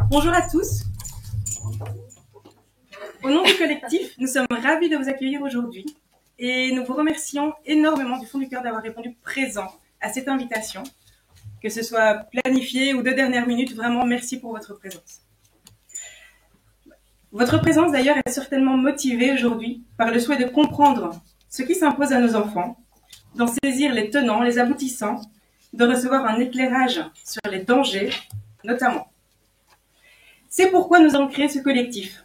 Bonjour à tous. Au nom du collectif, nous sommes ravis de vous accueillir aujourd'hui et nous vous remercions énormément du fond du cœur d'avoir répondu présent à cette invitation, que ce soit planifié ou de dernière minute. Vraiment, merci pour votre présence. Votre présence d'ailleurs est certainement motivée aujourd'hui par le souhait de comprendre ce qui s'impose à nos enfants, d'en saisir les tenants, les aboutissants, de recevoir un éclairage sur les dangers, notamment. C'est pourquoi nous avons créé ce collectif.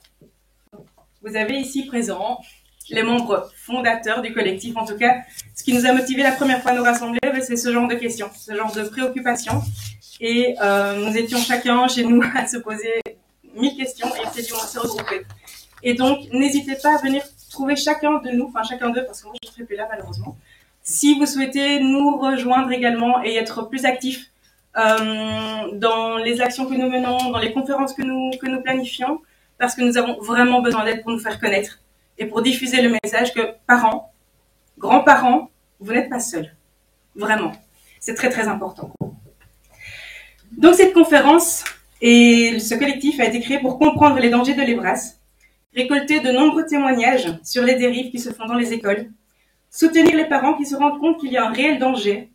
Vous avez ici présents les membres fondateurs du collectif. En tout cas, ce qui nous a motivés la première fois à nous rassembler, c'est ce genre de questions, ce genre de préoccupations. Et nous étions chacun chez nous à se poser 1000 questions et puis on se regrouper. Et donc, n'hésitez pas à venir trouver chacun de nous, enfin chacun d'eux, parce que moi je ne serai plus là malheureusement. Si vous souhaitez nous rejoindre également et être plus actifs dans les actions que nous menons, dans les conférences que nous planifions, parce que nous avons vraiment besoin d'aide pour nous faire connaître et pour diffuser le message que parents, grands-parents, vous n'êtes pas seuls. Vraiment. C'est très très important. Donc cette conférence et ce collectif a été créé pour comprendre les dangers de l'EBRAS, récolter de nombreux témoignages sur les dérives qui se font dans les écoles, soutenir les parents qui se rendent compte qu'il y a un réel danger,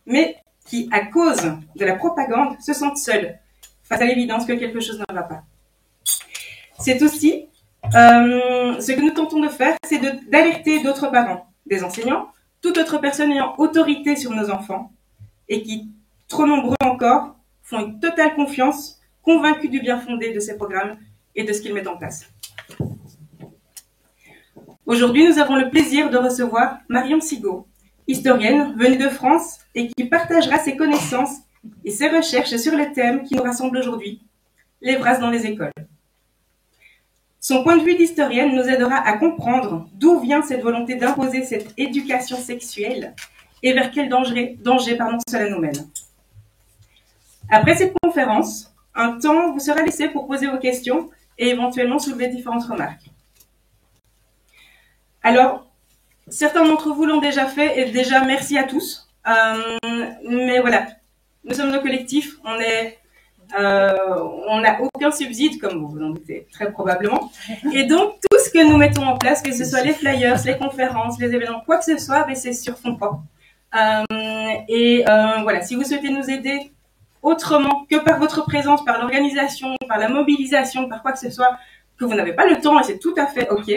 mais qui, à cause de la propagande, se sentent seuls face à l'évidence que quelque chose ne va pas. C'est aussi ce que nous tentons de faire, c'est d'alerter d'autres parents, des enseignants, toute autre personne ayant autorité sur nos enfants et qui, trop nombreux encore, font une totale confiance, convaincus du bien fondé de ces programmes et de ce qu'ils mettent en place. Aujourd'hui, nous avons le plaisir de recevoir Marion Sigaud, historienne venue de France et qui partagera ses connaissances et ses recherches sur le thème qui nous rassemble aujourd'hui, l'EBRAS dans les écoles. Son point de vue d'historienne nous aidera à comprendre d'où vient cette volonté d'imposer cette éducation sexuelle et vers quel danger cela nous mène. Après cette conférence, un temps vous sera laissé pour poser vos questions et éventuellement soulever différentes remarques. Alors, certains d'entre vous l'ont déjà fait et déjà merci à tous. Mais voilà, nous sommes un collectif, on n'a aucun subside, comme vous vous en doutez très probablement. Et donc, tout ce que nous mettons en place, que ce soit les flyers, les conférences, les événements, quoi que ce soit, c'est sur fonds propres. Voilà, si vous souhaitez nous aider autrement que par votre présence, par l'organisation, par la mobilisation, par quoi que ce soit, que vous n'avez pas le temps, et c'est tout à fait OK,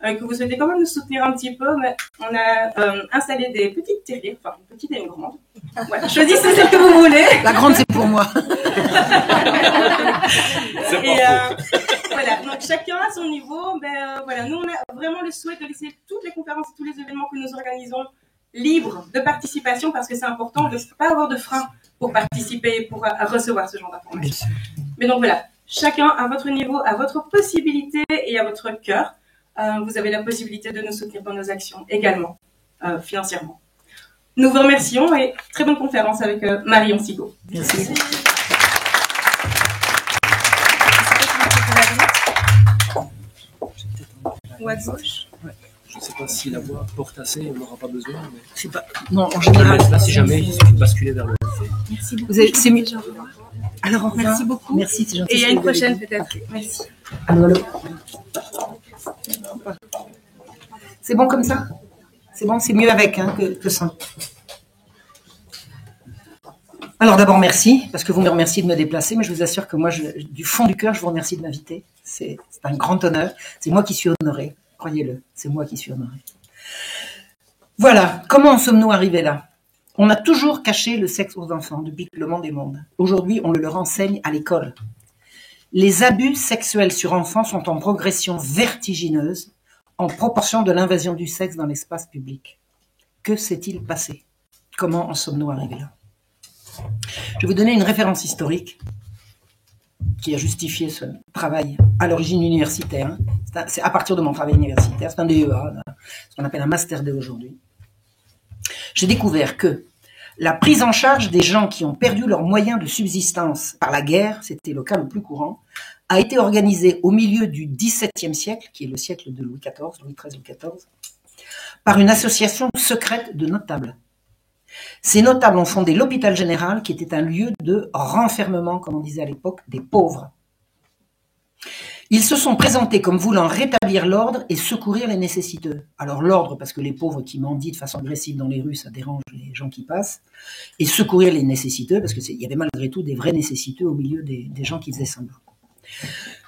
que vous souhaitez quand même nous soutenir un petit peu, mais on a installé des petites terriers, enfin une petite et une grande. Voilà, choisissez celle que vous voulez. La grande, c'est pour moi. Voilà, donc chacun à son niveau. Voilà, nous on a vraiment le souhait de laisser toutes les conférences, tous les événements que nous organisons libres de participation, parce que c'est important de ne pas avoir de frein pour participer et pour recevoir ce genre d'informations. Mais donc voilà, chacun à votre niveau, à votre possibilité et à votre cœur, vous avez la possibilité de nous soutenir dans nos actions également, financièrement. Nous vous remercions et très bonne conférence avec Marion Sigaud. Merci. Ou à gauche. Ouais. Je ne sais pas si la voix porte assez, on n'aura pas besoin. Mais... Je sais pas. Non, en général. Là, si jamais, il suffit de basculer vers le. Merci beaucoup. C'est mieux. Alors, au revoir. Merci beaucoup. Merci, c'est gentil. Et à une prochaine peut-être. Okay. Merci. Allô. C'est bon comme ça? C'est bon, c'est mieux avec que sans. Alors d'abord, merci, parce que vous me remerciez de me déplacer, mais je vous assure que moi, du fond du cœur, je vous remercie de m'inviter. C'est un grand honneur. C'est moi qui suis honorée, croyez-le, c'est moi qui suis honorée. Voilà, comment en sommes-nous arrivés là? On a toujours caché le sexe aux enfants depuis que le monde est monde. Aujourd'hui, on le leur enseigne à l'école. Les abus sexuels sur enfants sont en progression vertigineuse en proportion de l'invasion du sexe dans l'espace public. Que s'est-il passé? Comment en sommes-nous arrivés là? Je vais vous donner une référence historique qui a justifié ce travail à l'origine universitaire. C'est à partir de mon travail universitaire, c'est un DEA, ce qu'on appelle un Master 2 aujourd'hui. J'ai découvert que la prise en charge des gens qui ont perdu leurs moyens de subsistance par la guerre, c'était le cas le plus courant, a été organisée au milieu du XVIIe siècle, qui est le siècle de Louis XIV, Louis XIII, Louis XIV, par une association secrète de notables. Ces notables ont fondé l'hôpital général, qui était un lieu de renfermement, comme on disait à l'époque, des pauvres. Ils se sont présentés comme voulant rétablir l'ordre et secourir les nécessiteux. Alors l'ordre, parce que les pauvres qui mendient de façon agressive dans les rues, ça dérange les gens qui passent, et secourir les nécessiteux, parce qu'il y avait malgré tout des vrais nécessiteux au milieu des gens qui faisaient semblant.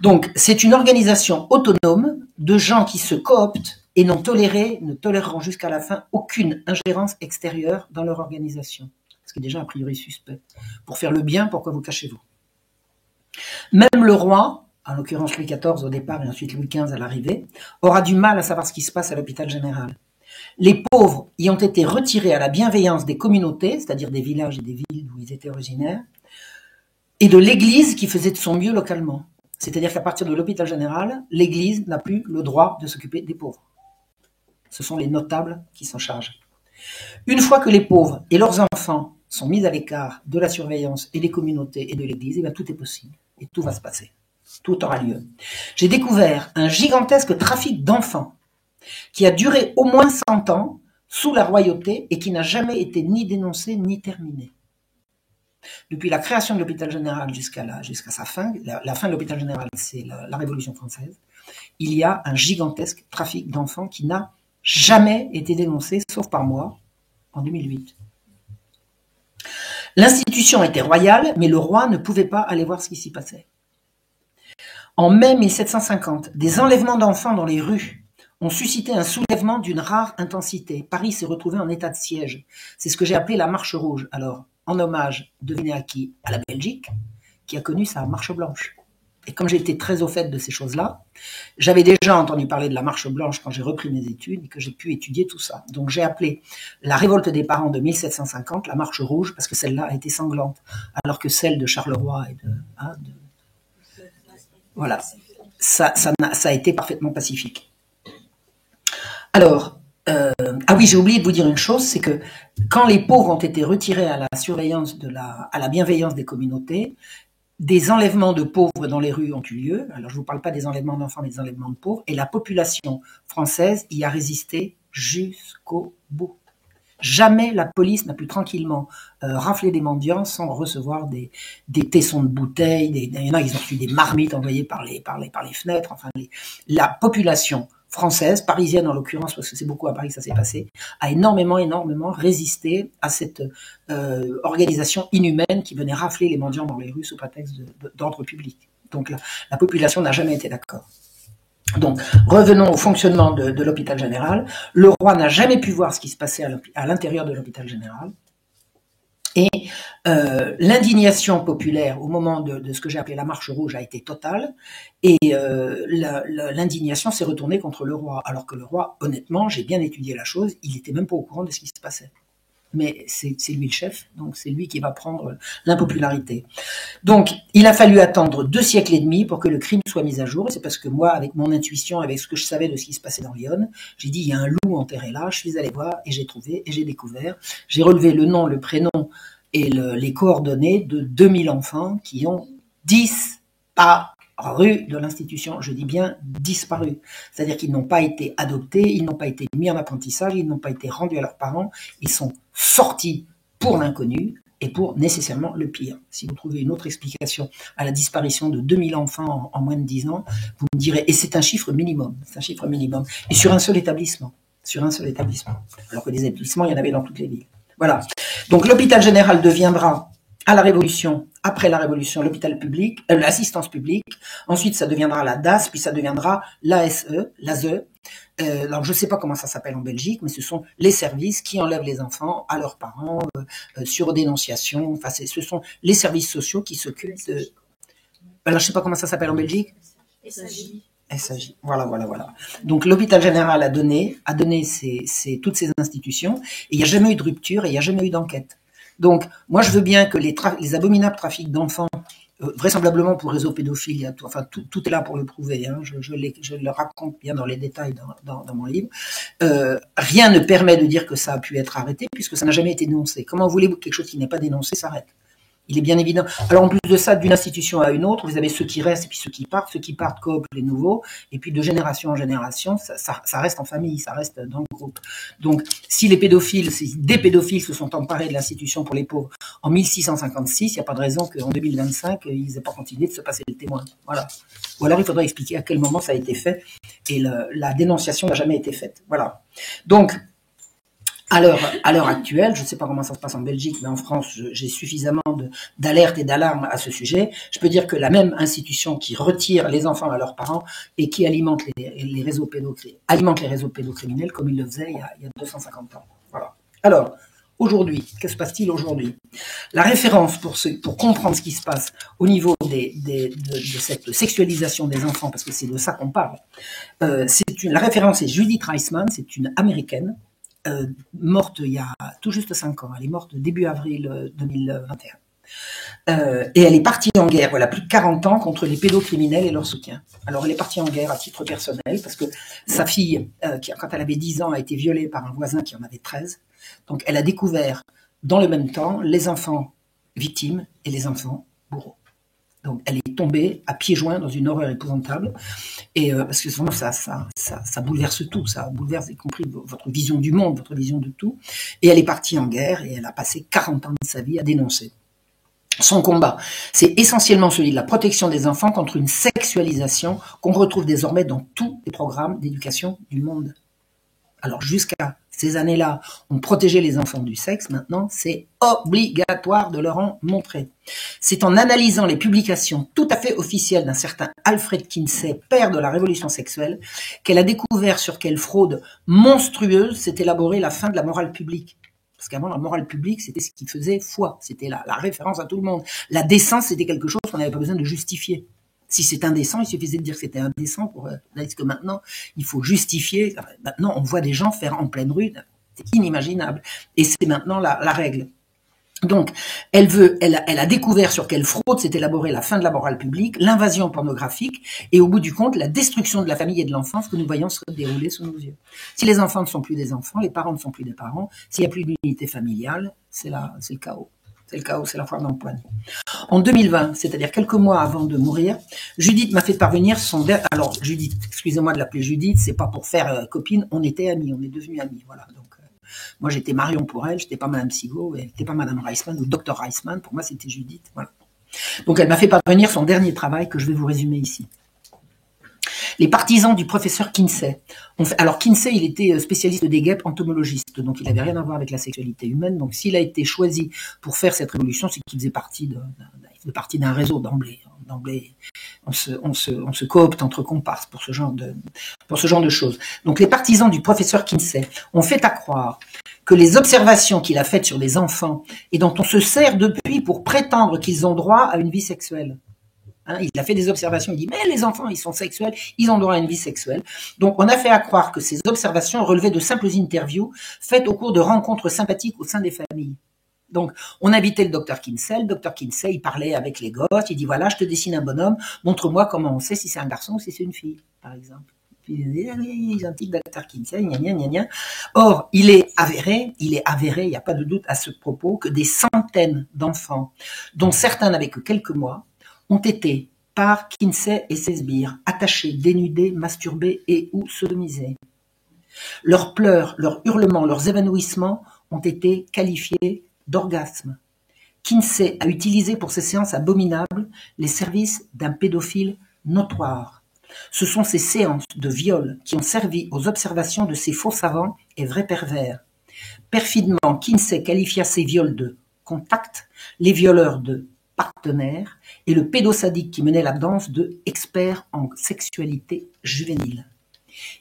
Donc c'est une organisation autonome de gens qui se cooptent et ne toléreront jusqu'à la fin aucune ingérence extérieure dans leur organisation. Ce qui est déjà a priori suspect. Pour faire le bien, pourquoi vous cachez-vous? Même le roi, en l'occurrence Louis XIV au départ et ensuite Louis XV à l'arrivée, aura du mal à savoir ce qui se passe à l'hôpital général. Les pauvres y ont été retirés à la bienveillance des communautés, c'est-à-dire des villages et des villes d'où ils étaient originaires, et de l'Église qui faisait de son mieux localement. C'est-à-dire qu'à partir de l'hôpital général, l'Église n'a plus le droit de s'occuper des pauvres. Ce sont les notables qui s'en chargent. Une fois que les pauvres et leurs enfants sont mis à l'écart de la surveillance et des communautés et de l'Église, eh bien, tout est possible et tout va se passer. Tout aura lieu. J'ai découvert un gigantesque trafic d'enfants qui a duré au moins 100 ans sous la royauté et qui n'a jamais été ni dénoncé ni terminé. Depuis la création de l'hôpital général jusqu'à sa fin, la fin de l'hôpital général, c'est la Révolution française, il y a un gigantesque trafic d'enfants qui n'a jamais été dénoncé, sauf par moi, en 2008. L'institution était royale, mais le roi ne pouvait pas aller voir ce qui s'y passait. En mai 1750, des enlèvements d'enfants dans les rues ont suscité un soulèvement d'une rare intensité. Paris s'est retrouvé en état de siège. C'est ce que j'ai appelé la Marche rouge. Alors, en hommage, devinez à qui? À la Belgique, qui a connu sa Marche blanche. Et comme j'étais très au fait de ces choses-là, j'avais déjà entendu parler de la Marche blanche quand j'ai repris mes études et que j'ai pu étudier tout ça. Donc j'ai appelé la révolte des parents de 1750 la Marche rouge parce que celle-là a été sanglante, alors que celle de Charleroi et voilà, ça a été parfaitement pacifique. Alors, ah oui, j'ai oublié de vous dire une chose, c'est que quand les pauvres ont été retirés à la surveillance à la bienveillance des communautés, des enlèvements de pauvres dans les rues ont eu lieu. Alors, je ne vous parle pas des enlèvements d'enfants, mais des enlèvements de pauvres. Et la population française y a résisté jusqu'au bout. Jamais la police n'a pu tranquillement rafler des mendiants sans recevoir des tessons de bouteilles. Il y en a, ils ont reçu des marmites envoyées par les fenêtres. Enfin, la population française, parisienne en l'occurrence, parce que c'est beaucoup à Paris que ça s'est passé, a énormément résisté à cette organisation inhumaine qui venait rafler les mendiants dans les rues sous prétexte d'ordre public. Donc la population n'a jamais été d'accord. Donc revenons au fonctionnement de l'hôpital général. Le roi n'a jamais pu voir ce qui se passait à l'intérieur de l'hôpital général. Et l'indignation populaire au moment de ce que j'ai appelé la Marche rouge a été totale, et l'indignation s'est retournée contre le roi, alors que le roi, honnêtement, j'ai bien étudié la chose, il n'était même pas au courant de ce qui se passait. Mais c'est lui le chef, donc c'est lui qui va prendre l'impopularité. Donc, il a fallu attendre 2 siècles et demi pour que le crime soit mis à jour, et c'est parce que moi, avec mon intuition, avec ce que je savais de ce qui se passait dans Lyon, j'ai dit, il y a un loup enterré là, je suis allé voir, et j'ai trouvé, et j'ai découvert, j'ai relevé le nom, le prénom, et les coordonnées de 2000 enfants qui ont disparu de l'institution. Je dis bien disparu. C'est-à-dire qu'ils n'ont pas été adoptés, ils n'ont pas été mis en apprentissage, ils n'ont pas été rendus à leurs parents, ils sont sortis pour l'inconnu et pour nécessairement le pire. Si vous trouvez une autre explication à la disparition de 2000 enfants en moins de 10 ans, vous me direz, et c'est un chiffre minimum, et sur un seul établissement. Alors que des établissements, il y en avait dans toutes les villes. Voilà. Donc l'hôpital général deviendra, à la Révolution, après la Révolution, l'hôpital public, l'assistance publique. Ensuite, ça deviendra la DAS, puis ça deviendra l'ASE. Alors, je ne sais pas comment ça s'appelle en Belgique, mais ce sont les services qui enlèvent les enfants à leurs parents sur dénonciation. Enfin, ce sont les services sociaux qui s'occupent de... Alors, je ne sais pas comment ça s'appelle en Belgique. SAJ. Voilà. Donc l'hôpital général a donné toutes ces institutions, et il n'y a jamais eu de rupture et il n'y a jamais eu d'enquête. Donc moi je veux bien que les abominables trafics d'enfants, vraisemblablement pour réseau pédophile, tout est là pour le prouver, hein, je le raconte bien dans les détails dans mon livre, rien ne permet de dire que ça a pu être arrêté puisque ça n'a jamais été dénoncé. Comment voulez-vous que quelque chose qui n'est pas dénoncé s'arrête? Il est bien évident. Alors en plus de ça, d'une institution à une autre, vous avez ceux qui restent et puis ceux qui partent. Ceux qui partent cooptent les nouveaux. Et puis de génération en génération, ça reste en famille, ça reste dans le groupe. Donc si des pédophiles se sont emparés de l'institution pour les pauvres en 1656, il n'y a pas de raison qu'en 2025, ils n'aient pas continué de se passer le témoin. Voilà. Ou alors il faudrait expliquer à quel moment ça a été fait. Et la dénonciation n'a jamais été faite. Voilà. Donc, à l'heure actuelle, je ne sais pas comment ça se passe en Belgique, mais en France, j'ai suffisamment d'alertes et d'alarmes à ce sujet. Je peux dire que la même institution qui retire les enfants à leurs parents et qui alimente les réseaux pédocriminels, comme il le faisait il y a 250 ans. Voilà. Alors, aujourd'hui, que se passe-t-il aujourd'hui? La référence pour comprendre ce qui se passe au niveau de cette sexualisation des enfants, parce que c'est de ça qu'on parle, la référence est Judith Reisman, c'est une Américaine, morte il y a tout juste 5 ans. Elle est morte début avril 2021. Et elle est partie en guerre, voilà, plus de 40 ans contre les pédocriminels et leurs soutiens. Alors elle est partie en guerre à titre personnel parce que sa fille, quand elle avait 10 ans, a été violée par un voisin qui en avait 13. Donc elle a découvert dans le même temps les enfants victimes et les enfants bourreaux. Donc elle est tombée à pieds joints dans une horreur épouvantable, et parce que vraiment ça bouleverse tout, ça bouleverse y compris votre vision du monde, votre vision de tout. Et elle est partie en guerre et elle a passé 40 ans de sa vie à dénoncer. Son combat, c'est essentiellement celui de la protection des enfants contre une sexualisation qu'on retrouve désormais dans tous les programmes d'éducation du monde. Alors jusqu'à ces années-là, on protégeait les enfants du sexe. Maintenant, c'est obligatoire de leur en montrer. C'est en analysant les publications tout à fait officielles d'un certain Alfred Kinsey, père de la révolution sexuelle, qu'elle a découvert sur quelle fraude monstrueuse s'est élaborée la fin de la morale publique. Parce qu'avant, la morale publique, c'était ce qui faisait foi. C'était la référence à tout le monde. La décence, c'était quelque chose qu'on n'avait pas besoin de justifier. Si c'est indécent, il suffisait de dire que c'était indécent parce que maintenant, il faut justifier. Maintenant, on voit des gens faire en pleine rue. C'est inimaginable. Et c'est maintenant la règle. Donc, elle a découvert sur quelle fraude s'est élaborée la fin de la morale publique, l'invasion pornographique et au bout du compte, la destruction de la famille et de l'enfance que nous voyons se dérouler sous nos yeux. Si les enfants ne sont plus des enfants, les parents ne sont plus des parents, s'il n'y a plus d'unité familiale, c'est le chaos. C'est le chaos, c'est la foire dans le poignet. En 2020, c'est-à-dire quelques mois avant de mourir, Judith m'a fait parvenir alors, Judith, excusez-moi de l'appeler Judith, c'est pas pour faire copine, on était amis, on est devenus amis, voilà. Donc, moi, j'étais Marion pour elle, j'étais pas Madame Sigaud, elle n'était pas Madame Reisman ou Dr Reisman, pour moi, c'était Judith, voilà. Donc, elle m'a fait parvenir son dernier travail que je vais vous résumer ici. Les partisans du professeur Kinsey. Alors Kinsey, il était spécialiste des guêpes, entomologiste, donc il n'avait rien à voir avec la sexualité humaine. Donc s'il a été choisi pour faire cette révolution, c'est qu'il faisait partie d'un réseau d'emblée. D'emblée, on se coopte entre comparses pour ce genre de choses. Donc les partisans du professeur Kinsey ont fait à croire que les observations qu'il a faites sur les enfants et dont on se sert depuis pour prétendre qu'ils ont droit à une vie sexuelle. Il a fait des observations, il dit mais les enfants ils sont sexuels, ils ont droit à une vie sexuelle. Donc on a fait à croire que ces observations relevaient de simples interviews faites au cours de rencontres sympathiques au sein des familles. Donc on invitait le docteur Kinsey, il parlait avec les gosses, il dit voilà je te dessine un bonhomme, montre-moi comment on sait si c'est un garçon ou si c'est une fille, par exemple. Puis il dit ils ont un type docteur Kinsey, gna gna gna gna. Or il est avéré, il n'y a pas de doute à ce propos, que des centaines d'enfants, dont certains n'avaient que quelques mois, ont été, par Kinsey et ses sbires, attachés, dénudés, masturbés et ou sodomisés. Leurs pleurs, leurs hurlements, leurs évanouissements ont été qualifiés d'orgasme. Kinsey a utilisé pour ces séances abominables les services d'un pédophile notoire. Ce sont ces séances de viol qui ont servi aux observations de ces faux savants et vrais pervers. Perfidement, Kinsey qualifia ces viols de contact, les violeurs de partenaire et le pédosadique qui menait la danse de expert en sexualité juvénile.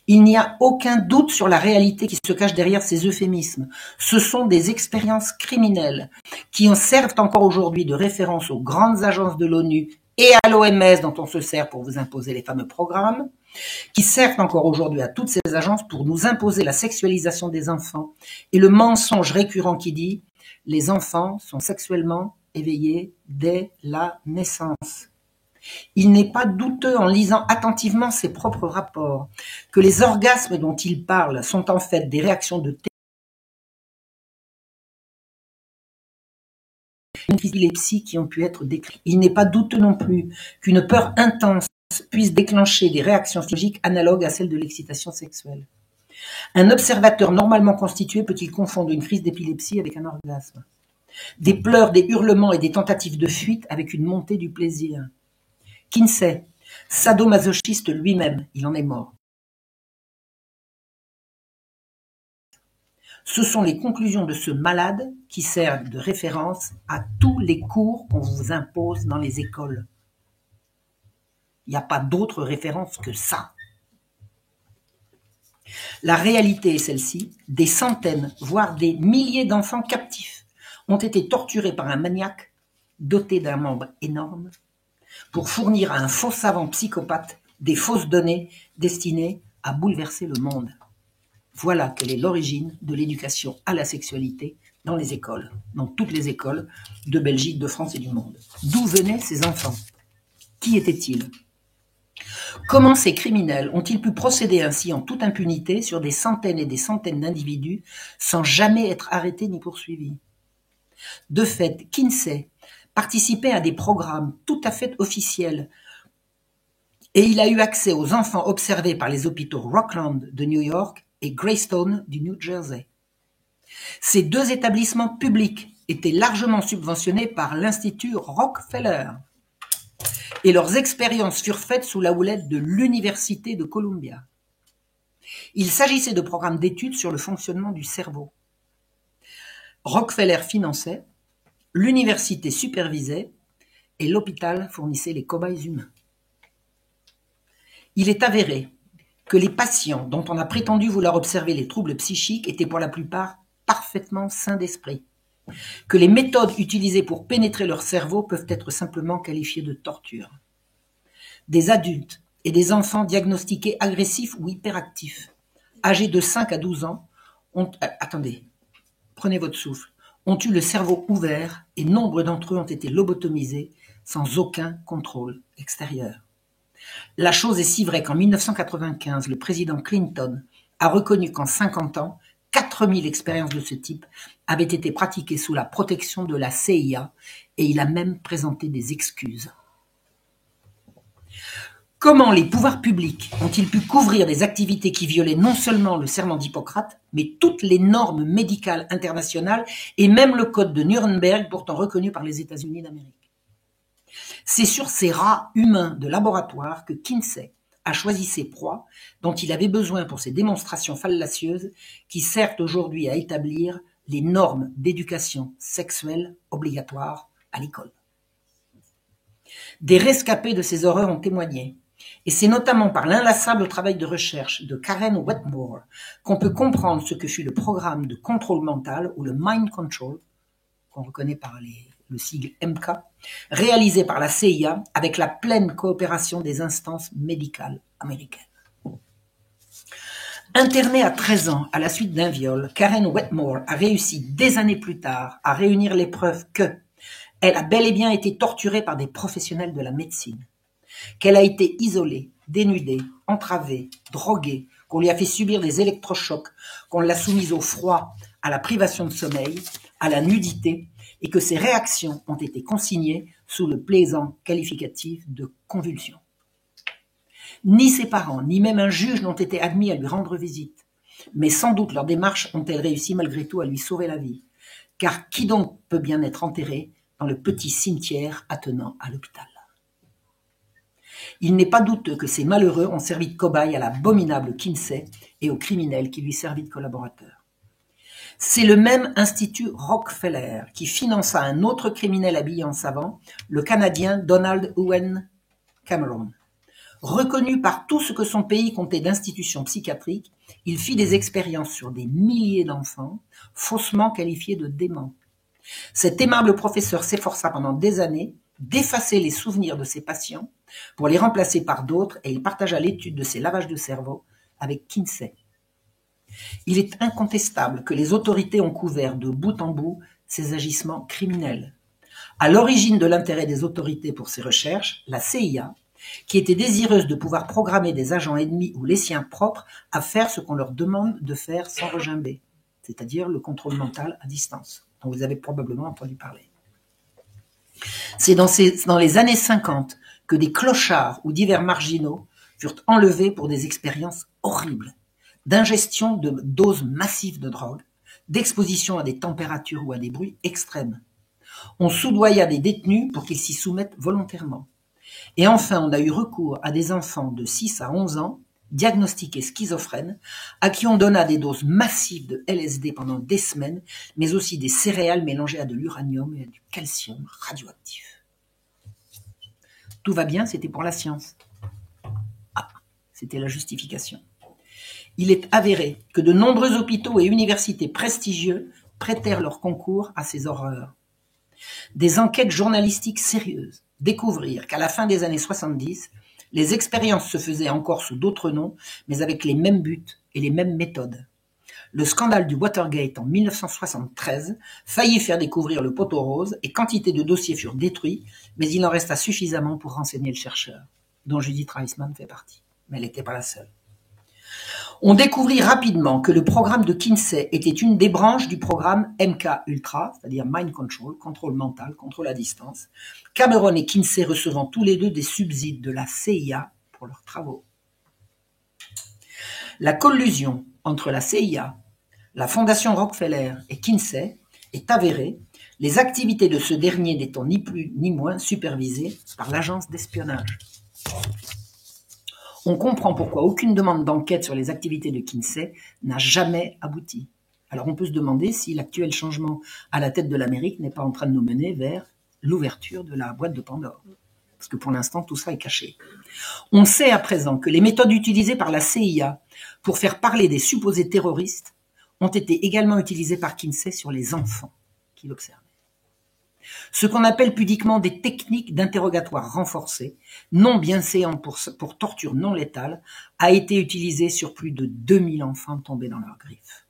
Il n'y a aucun doute sur la réalité qui se cache derrière ces euphémismes. Ce sont des expériences criminelles qui en servent encore aujourd'hui de référence aux grandes agences de l'ONU et à l'OMS dont on se sert pour vous imposer les fameux programmes, qui servent encore aujourd'hui à toutes ces agences pour nous imposer la sexualisation des enfants et le mensonge récurrent qui dit « les enfants sont sexuellement éveillés dès la naissance ». Il n'est pas douteux en lisant attentivement ses propres rapports que les orgasmes dont il parle sont en fait des réactions de une crise d'épilepsie qui ont pu être décrites. Il n'est pas douteux non plus qu'une peur intense puisse déclencher des réactions physiologiques analogues à celles de l'excitation sexuelle. Un observateur normalement constitué peut-il confondre une crise d'épilepsie avec un orgasme? Des pleurs, des hurlements et des tentatives de fuite avec une montée du plaisir. Kinsey, sadomasochiste lui-même, il en est mort. Ce sont les conclusions de ce malade qui servent de référence à tous les cours qu'on vous impose dans les écoles. Il n'y a pas d'autre référence que ça. La réalité est celle-ci, des centaines, voire des milliers d'enfants captifs ont été torturés par un maniaque doté d'un membre énorme pour fournir à un faux savant psychopathe des fausses données destinées à bouleverser le monde. Voilà quelle est l'origine de l'éducation à la sexualité dans les écoles, dans toutes les écoles de Belgique, de France et du monde. D'où venaient ces enfants? Qui étaient-ils? Comment ces criminels ont-ils pu procéder ainsi en toute impunité sur des centaines et des centaines d'individus sans jamais être arrêtés ni poursuivis? De fait, Kinsey participait à des programmes tout à fait officiels et il a eu accès aux enfants observés par les hôpitaux Rockland de New York et Greystone du New Jersey. Ces deux établissements publics étaient largement subventionnés par l'Institut Rockefeller et leurs expériences furent faites sous la houlette de l'Université de Columbia. Il s'agissait de programmes d'études sur le fonctionnement du cerveau. Rockefeller finançait, l'université supervisait et l'hôpital fournissait les cobayes humains. Il est avéré que les patients dont on a prétendu vouloir observer les troubles psychiques étaient pour la plupart parfaitement sains d'esprit, que les méthodes utilisées pour pénétrer leur cerveau peuvent être simplement qualifiées de torture. Des adultes et des enfants diagnostiqués agressifs ou hyperactifs, âgés de 5 à 12 ans, prenez votre souffle, ont eu le cerveau ouvert et nombre d'entre eux ont été lobotomisés sans aucun contrôle extérieur. La chose est si vraie qu'en 1995, le président Clinton a reconnu qu'en 50 ans, 4000 expériences de ce type avaient été pratiquées sous la protection de la CIA et il a même présenté des excuses. Comment les pouvoirs publics ont-ils pu couvrir des activités qui violaient non seulement le serment d'Hippocrate, mais toutes les normes médicales internationales et même le code de Nuremberg, pourtant reconnu par les États-Unis d'Amérique? C'est sur ces rats humains de laboratoire que Kinsey a choisi ses proies, dont il avait besoin pour ses démonstrations fallacieuses, qui servent aujourd'hui à établir les normes d'éducation sexuelle obligatoires à l'école. Des rescapés de ces horreurs ont témoigné, et c'est notamment par l'inlassable travail de recherche de Karen Wetmore qu'on peut comprendre ce que fut le programme de contrôle mental, ou le Mind Control, qu'on reconnaît par le sigle MK, réalisé par la CIA avec la pleine coopération des instances médicales américaines. Internée à 13 ans à la suite d'un viol, Karen Wetmore a réussi des années plus tard à réunir les preuves qu'elle a bel et bien été torturée par des professionnels de la médecine, qu'elle a été isolée, dénudée, entravée, droguée, qu'on lui a fait subir des électrochocs, qu'on l'a soumise au froid, à la privation de sommeil, à la nudité, et que ses réactions ont été consignées sous le plaisant qualificatif de convulsion. Ni ses parents, ni même un juge n'ont été admis à lui rendre visite, mais sans doute leurs démarches ont-elles réussi malgré tout à lui sauver la vie, car qui donc peut bien être enterré dans le petit cimetière attenant à l'hôpital? Il n'est pas douteux que ces malheureux ont servi de cobaye à l'abominable Kinsey et aux criminels qui lui servaient de collaborateurs. C'est le même institut Rockefeller qui finança un autre criminel habillé en savant, le Canadien Donald Owen Cameron. Reconnu par tout ce que son pays comptait d'institutions psychiatriques, il fit des expériences sur des milliers d'enfants, faussement qualifiés de déments. Cet aimable professeur s'efforça pendant des années d'effacer les souvenirs de ses patients pour les remplacer par d'autres et il partagea l'étude de ces lavages de cerveau avec Kinsey. Il est incontestable que les autorités ont couvert de bout en bout ces agissements criminels. À l'origine de l'intérêt des autorités pour ces recherches, la CIA, qui était désireuse de pouvoir programmer des agents ennemis ou les siens propres à faire ce qu'on leur demande de faire sans regimber, c'est-à-dire le contrôle mental à distance, dont vous avez probablement entendu parler. C'est dans les années 50 que des clochards ou divers marginaux furent enlevés pour des expériences horribles, d'ingestion de doses massives de drogue, d'exposition à des températures ou à des bruits extrêmes. On soudoya des détenus pour qu'ils s'y soumettent volontairement. Et enfin, on a eu recours à des enfants de 6 à 11 ans, diagnostiqués schizophrènes, à qui on donna des doses massives de LSD pendant des semaines, mais aussi des céréales mélangées à de l'uranium et à du calcium radioactif. Tout va bien, c'était pour la science. Ah, c'était la justification. Il est avéré que de nombreux hôpitaux et universités prestigieux prêtèrent leur concours à ces horreurs. Des enquêtes journalistiques sérieuses découvrirent qu'à la fin des années 70, les expériences se faisaient encore sous d'autres noms, mais avec les mêmes buts et les mêmes méthodes. Le scandale du Watergate en 1973 faillit faire découvrir le poteau rose et quantité de dossiers furent détruits, mais il en resta suffisamment pour renseigner le chercheur, dont Judith Reisman fait partie. Mais elle n'était pas la seule. On découvrit rapidement que le programme de Kinsey était une des branches du programme MK-Ultra, c'est-à-dire Mind Control, contrôle mental, contrôle à distance, Cameron et Kinsey recevant tous les deux des subsides de la CIA pour leurs travaux. La collusion entre la CIA, la Fondation Rockefeller et Kinsey est avérée, les activités de ce dernier n'étant ni plus ni moins supervisées par l'agence d'espionnage. On comprend pourquoi aucune demande d'enquête sur les activités de Kinsey n'a jamais abouti. Alors on peut se demander si l'actuel changement à la tête de l'Amérique n'est pas en train de nous mener vers l'ouverture de la boîte de Pandore. Parce que pour l'instant, tout ça est caché. On sait à présent que les méthodes utilisées par la CIA pour faire parler des supposés terroristes ont été également utilisées par Kinsey sur les enfants qui l'observaient. Ce qu'on appelle pudiquement des techniques d'interrogatoire renforcées, non bienséantes pour torture non létale, a été utilisé sur plus de 2000 enfants tombés dans leurs griffes.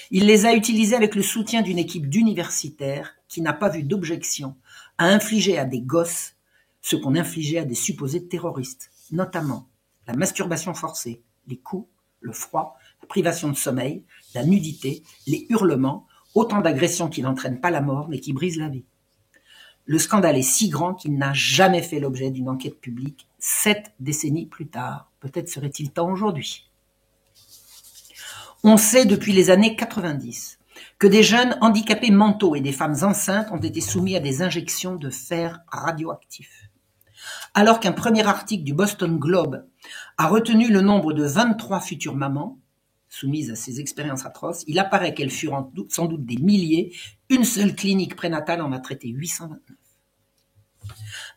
Il les a utilisés avec le soutien d'une équipe d'universitaires qui n'a pas vu d'objection à infliger à des gosses ce qu'on infligeait à des supposés terroristes, notamment la masturbation forcée, les coups, le froid, la privation de sommeil, la nudité, les hurlements, autant d'agressions qui n'entraînent pas la mort mais qui brisent la vie. Le scandale est si grand qu'il n'a jamais fait l'objet d'une enquête publique 7 décennies plus tard. Peut-être serait-il temps aujourd'hui. On sait depuis les années 90 que des jeunes handicapés mentaux et des femmes enceintes ont été soumis à des injections de fer radioactif. Alors qu'un premier article du Boston Globe a retenu le nombre de 23 futures mamans soumises à ces expériences atroces, il apparaît qu'elles furent sans doute des milliers. Une seule clinique prénatale en a traité 829.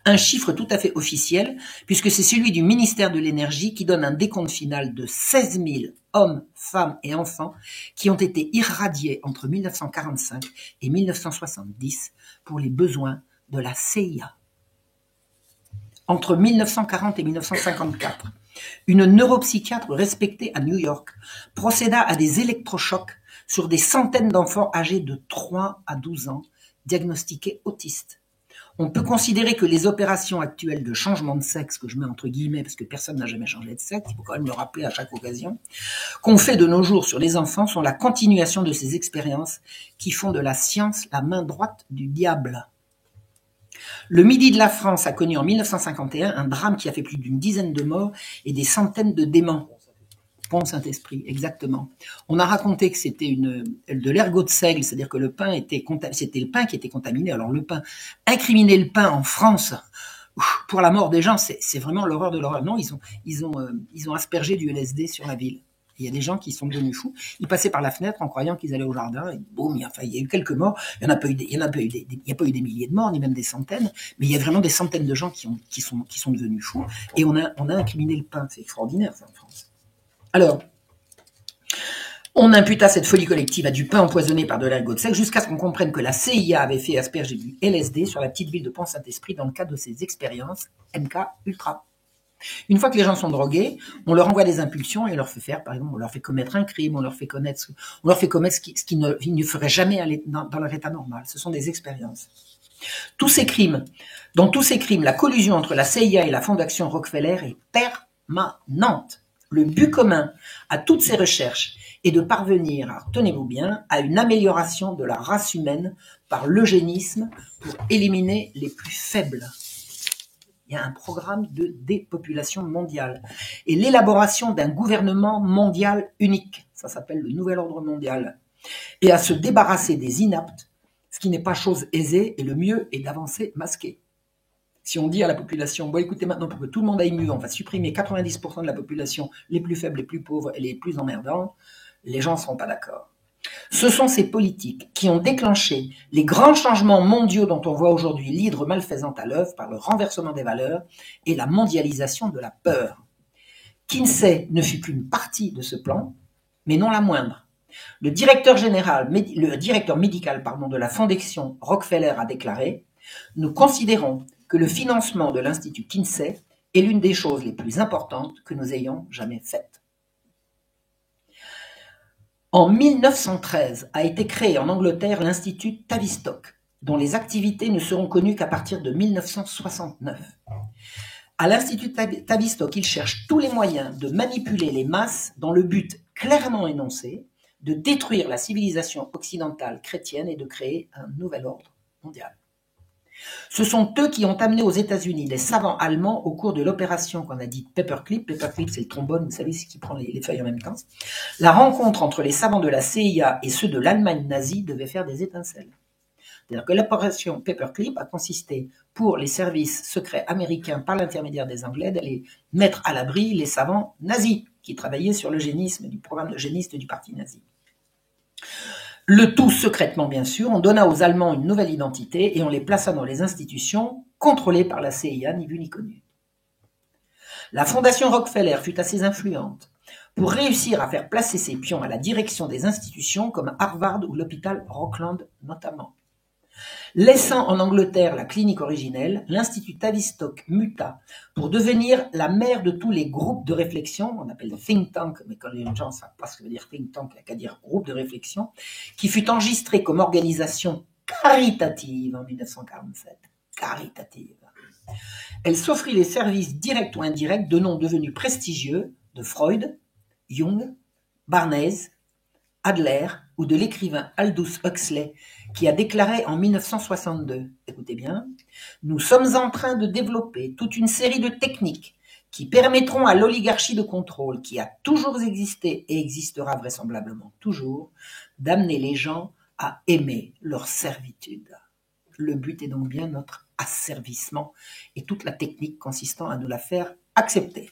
Un chiffre tout à fait officiel, puisque c'est celui du ministère de l'Énergie qui donne un décompte final de 16 000 hommes, femmes et enfants qui ont été irradiés entre 1945 et 1970 pour les besoins de la CIA. Entre 1940 et 1954, une neuropsychiatre respectée à New York procéda à des électrochocs sur des centaines d'enfants âgés de 3 à 12 ans, diagnostiqués autistes. On peut considérer que les opérations actuelles de changement de sexe, que je mets entre guillemets parce que personne n'a jamais changé de sexe, il faut quand même le rappeler à chaque occasion, qu'on fait de nos jours sur les enfants sont la continuation de ces expériences qui font de la science la main droite du diable. Le Midi de la France a connu en 1951 un drame qui a fait plus d'une dizaine de morts et des centaines de déments. Pont Saint-Esprit, exactement. On a raconté que c'était de l'ergot de seigle, c'est-à-dire que c'était le pain qui était contaminé. Alors le pain, incriminer le pain en France pour la mort des gens, c'est vraiment l'horreur de l'horreur. Non, ils ont aspergé du LSD sur la ville. Il y a des gens qui sont devenus fous. Ils passaient par la fenêtre en croyant qu'ils allaient au jardin. Et boum, il y a eu quelques morts. Il n'y a pas eu des milliers de morts, ni même des centaines. Mais il y a vraiment des centaines de gens qui sont devenus fous. Et on a incriminé le pain. C'est extraordinaire, ça, en France. Alors, on imputa cette folie collective à du pain empoisonné par de l'ergot de seigle jusqu'à ce qu'on comprenne que la CIA avait fait asperger du LSD sur la petite ville de Pont-Saint-Esprit dans le cadre de ses expériences MK-Ultra. Une fois que les gens sont drogués, on leur envoie des impulsions et on leur fait faire, par exemple, on leur fait commettre un crime, on leur fait commettre ce qu'ils ne feraient jamais dans leur état normal. Ce sont des expériences. Dans tous ces crimes, la collusion entre la CIA et la Fondation Rockefeller est permanente. Le but commun à toutes ces recherches et de parvenir, alors, tenez-vous bien, à une amélioration de la race humaine par l'eugénisme pour éliminer les plus faibles. Il y a un programme de dépopulation mondiale et l'élaboration d'un gouvernement mondial unique. Ça s'appelle le nouvel ordre mondial. Et à se débarrasser des inaptes, ce qui n'est pas chose aisée, et le mieux est d'avancer masqué. Si on dit à la population, bon écoutez maintenant pour que tout le monde aille mieux, on va supprimer 90% de la population, les plus faibles, les plus pauvres et les plus emmerdants, les gens ne seront pas d'accord. Ce sont ces politiques qui ont déclenché les grands changements mondiaux dont on voit aujourd'hui l'hydre malfaisante à l'œuvre par le renversement des valeurs et la mondialisation de la peur. Kinsey ne fut qu'une partie de ce plan, mais non la moindre. Le directeur médical de la Fondation Rockefeller a déclaré « Nous considérons que le financement de l'Institut Kinsey est l'une des choses les plus importantes que nous ayons jamais faites. » En 1913 a été créé en Angleterre l'Institut Tavistock, dont les activités ne seront connues qu'à partir de 1969. À l'Institut Tavistock, ils cherchent tous les moyens de manipuler les masses dans le but clairement énoncé de détruire la civilisation occidentale chrétienne et de créer un nouvel ordre mondial. Ce sont eux qui ont amené aux États-Unis des savants allemands au cours de l'opération qu'on a dite Paperclip. Paperclip, c'est le trombone, vous savez, c'est qui prend les feuilles en même temps. La rencontre entre les savants de la CIA et ceux de l'Allemagne nazie devait faire des étincelles. C'est-à-dire que l'opération Paperclip a consisté pour les services secrets américains par l'intermédiaire des Anglais d'aller mettre à l'abri les savants nazis qui travaillaient sur l'eugénisme, du programme eugéniste du parti nazi. Le tout secrètement, bien sûr, on donna aux Allemands une nouvelle identité et on les plaça dans les institutions contrôlées par la CIA, ni vu ni connu. La Fondation Rockefeller fut assez influente pour réussir à faire placer ses pions à la direction des institutions comme Harvard ou l'hôpital Rockland notamment. Laissant en Angleterre la clinique originelle, l'Institut Tavistock muta pour devenir la mère de tous les groupes de réflexion, on appelle think tank, mais quand les gens ne savent pas ce que veut dire think tank, il n'y a qu'à dire groupe de réflexion, qui fut enregistré comme organisation caritative en 1947. Caritative. Elle s'offrit les services directs ou indirects de noms devenus prestigieux de Freud, Jung, Barnes, Adler ou de l'écrivain Aldous Huxley qui a déclaré en 1962, écoutez bien, « Nous sommes en train de développer toute une série de techniques qui permettront à l'oligarchie de contrôle qui a toujours existé et existera vraisemblablement toujours, d'amener les gens à aimer leur servitude. Le but est donc bien notre asservissement et toute la technique consistant à nous la faire accepter.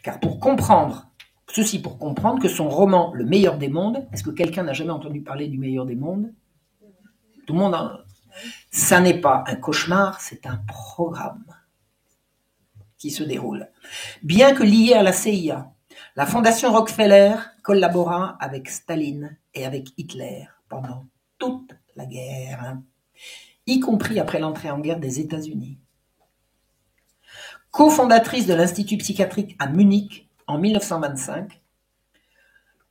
Car pour comprendre que son roman « Le meilleur des mondes », est-ce que quelqu'un n'a jamais entendu parler du meilleur des mondes? Tout le monde en... Ça n'est pas un cauchemar, c'est un programme qui se déroule. Bien que lié à la CIA, la Fondation Rockefeller collabora avec Staline et avec Hitler pendant toute la guerre, y compris après l'entrée en guerre des États-Unis. Cofondatrice de l'Institut psychiatrique à Munich en 1925,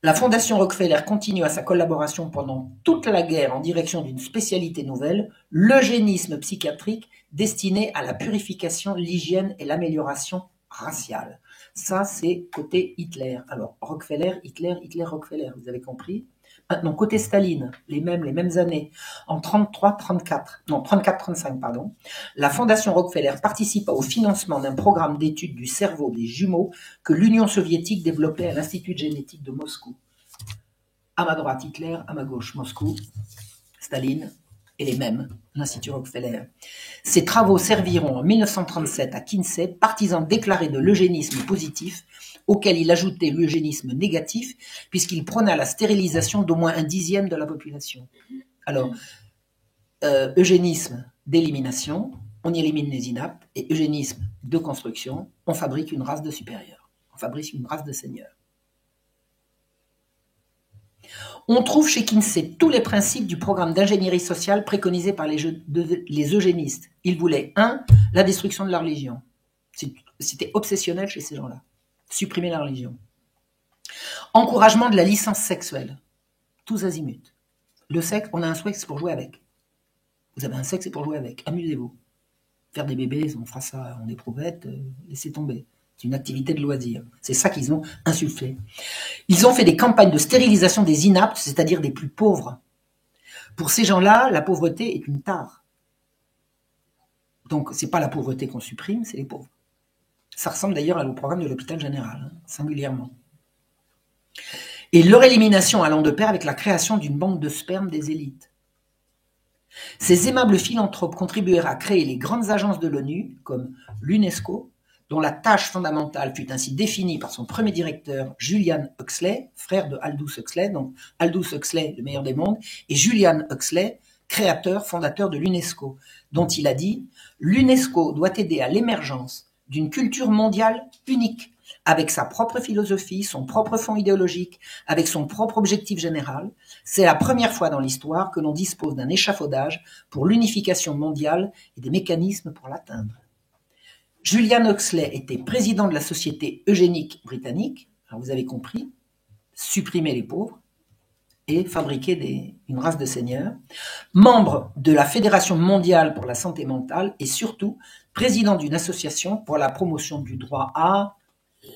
la Fondation Rockefeller continua sa collaboration pendant toute la guerre en direction d'une spécialité nouvelle, l'eugénisme psychiatrique destiné à la purification, l'hygiène et l'amélioration raciale. Ça, c'est côté Hitler. Alors, Rockefeller, Hitler, Rockefeller, vous avez compris? Maintenant, côté Staline, les mêmes années, en 34-35, pardon, la Fondation Rockefeller participa au financement d'un programme d'études du cerveau des jumeaux que l'Union soviétique développait à l'Institut de génétique de Moscou. À ma droite, Hitler, à ma gauche, Moscou, Staline, et les mêmes, l'Institut Rockefeller. Ces travaux serviront en 1937 à Kinsey, partisan déclaré de l'eugénisme positif, auquel il ajoutait l'eugénisme négatif, puisqu'il prôna la stérilisation d'au moins 1/10 de la population. Alors, eugénisme d'élimination, on y élimine les inaptes, et eugénisme de construction, on fabrique une race de supérieurs, on fabrique une race de seigneurs. On trouve chez Kinsey tous les principes du programme d'ingénierie sociale préconisé par les eugénistes. Ils voulaient, 1, la destruction de la religion. C'était obsessionnel chez ces gens-là. Supprimer la religion. Encouragement de la licence sexuelle. Tous azimuts. Le sexe, on a un sexe pour jouer avec. Vous avez un sexe pour jouer avec. Amusez-vous. Faire des bébés, on fera ça en éprouvette, laissez tomber. C'est une activité de loisir. C'est ça qu'ils ont insufflé. Ils ont fait des campagnes de stérilisation des inaptes, c'est-à-dire des plus pauvres. Pour ces gens-là, la pauvreté est une tare. Donc, c'est pas la pauvreté qu'on supprime, c'est les pauvres. Ça ressemble d'ailleurs au programme de l'hôpital général, singulièrement. Et leur élimination allant de pair avec la création d'une banque de sperme des élites. Ces aimables philanthropes contribuèrent à créer les grandes agences de l'ONU, comme l'UNESCO, dont la tâche fondamentale fut ainsi définie par son premier directeur, Julian Huxley, frère de Aldous Huxley, donc Aldous Huxley, le meilleur des mondes, et Julian Huxley, créateur, fondateur de l'UNESCO, dont il a dit « L'UNESCO doit aider à l'émergence d'une culture mondiale unique, avec sa propre philosophie, son propre fond idéologique, avec son propre objectif général. C'est la première fois dans l'histoire que l'on dispose d'un échafaudage pour l'unification mondiale et des mécanismes pour l'atteindre. » Julian Huxley était président de la Société eugénique britannique, alors vous avez compris, supprimer les pauvres et fabriquer une race de seigneurs, membre de la Fédération mondiale pour la santé mentale et surtout président d'une association pour la promotion du droit à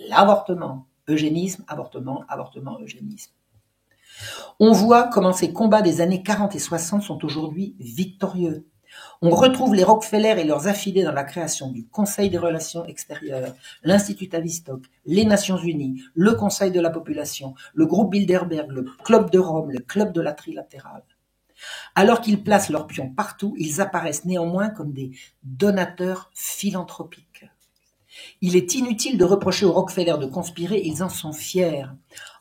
l'avortement. Eugénisme, avortement, avortement, eugénisme. On voit comment ces combats des années 40 et 60 sont aujourd'hui victorieux. On retrouve les Rockefeller et leurs affidés dans la création du Conseil des relations extérieures, l'Institut Tavistock, les Nations Unies, le Conseil de la population, le groupe Bilderberg, le Club de Rome, le Club de la Trilatérale. Alors qu'ils placent leurs pions partout, ils apparaissent néanmoins comme des donateurs philanthropiques. Il est inutile de reprocher aux Rockefeller de conspirer, ils en sont fiers.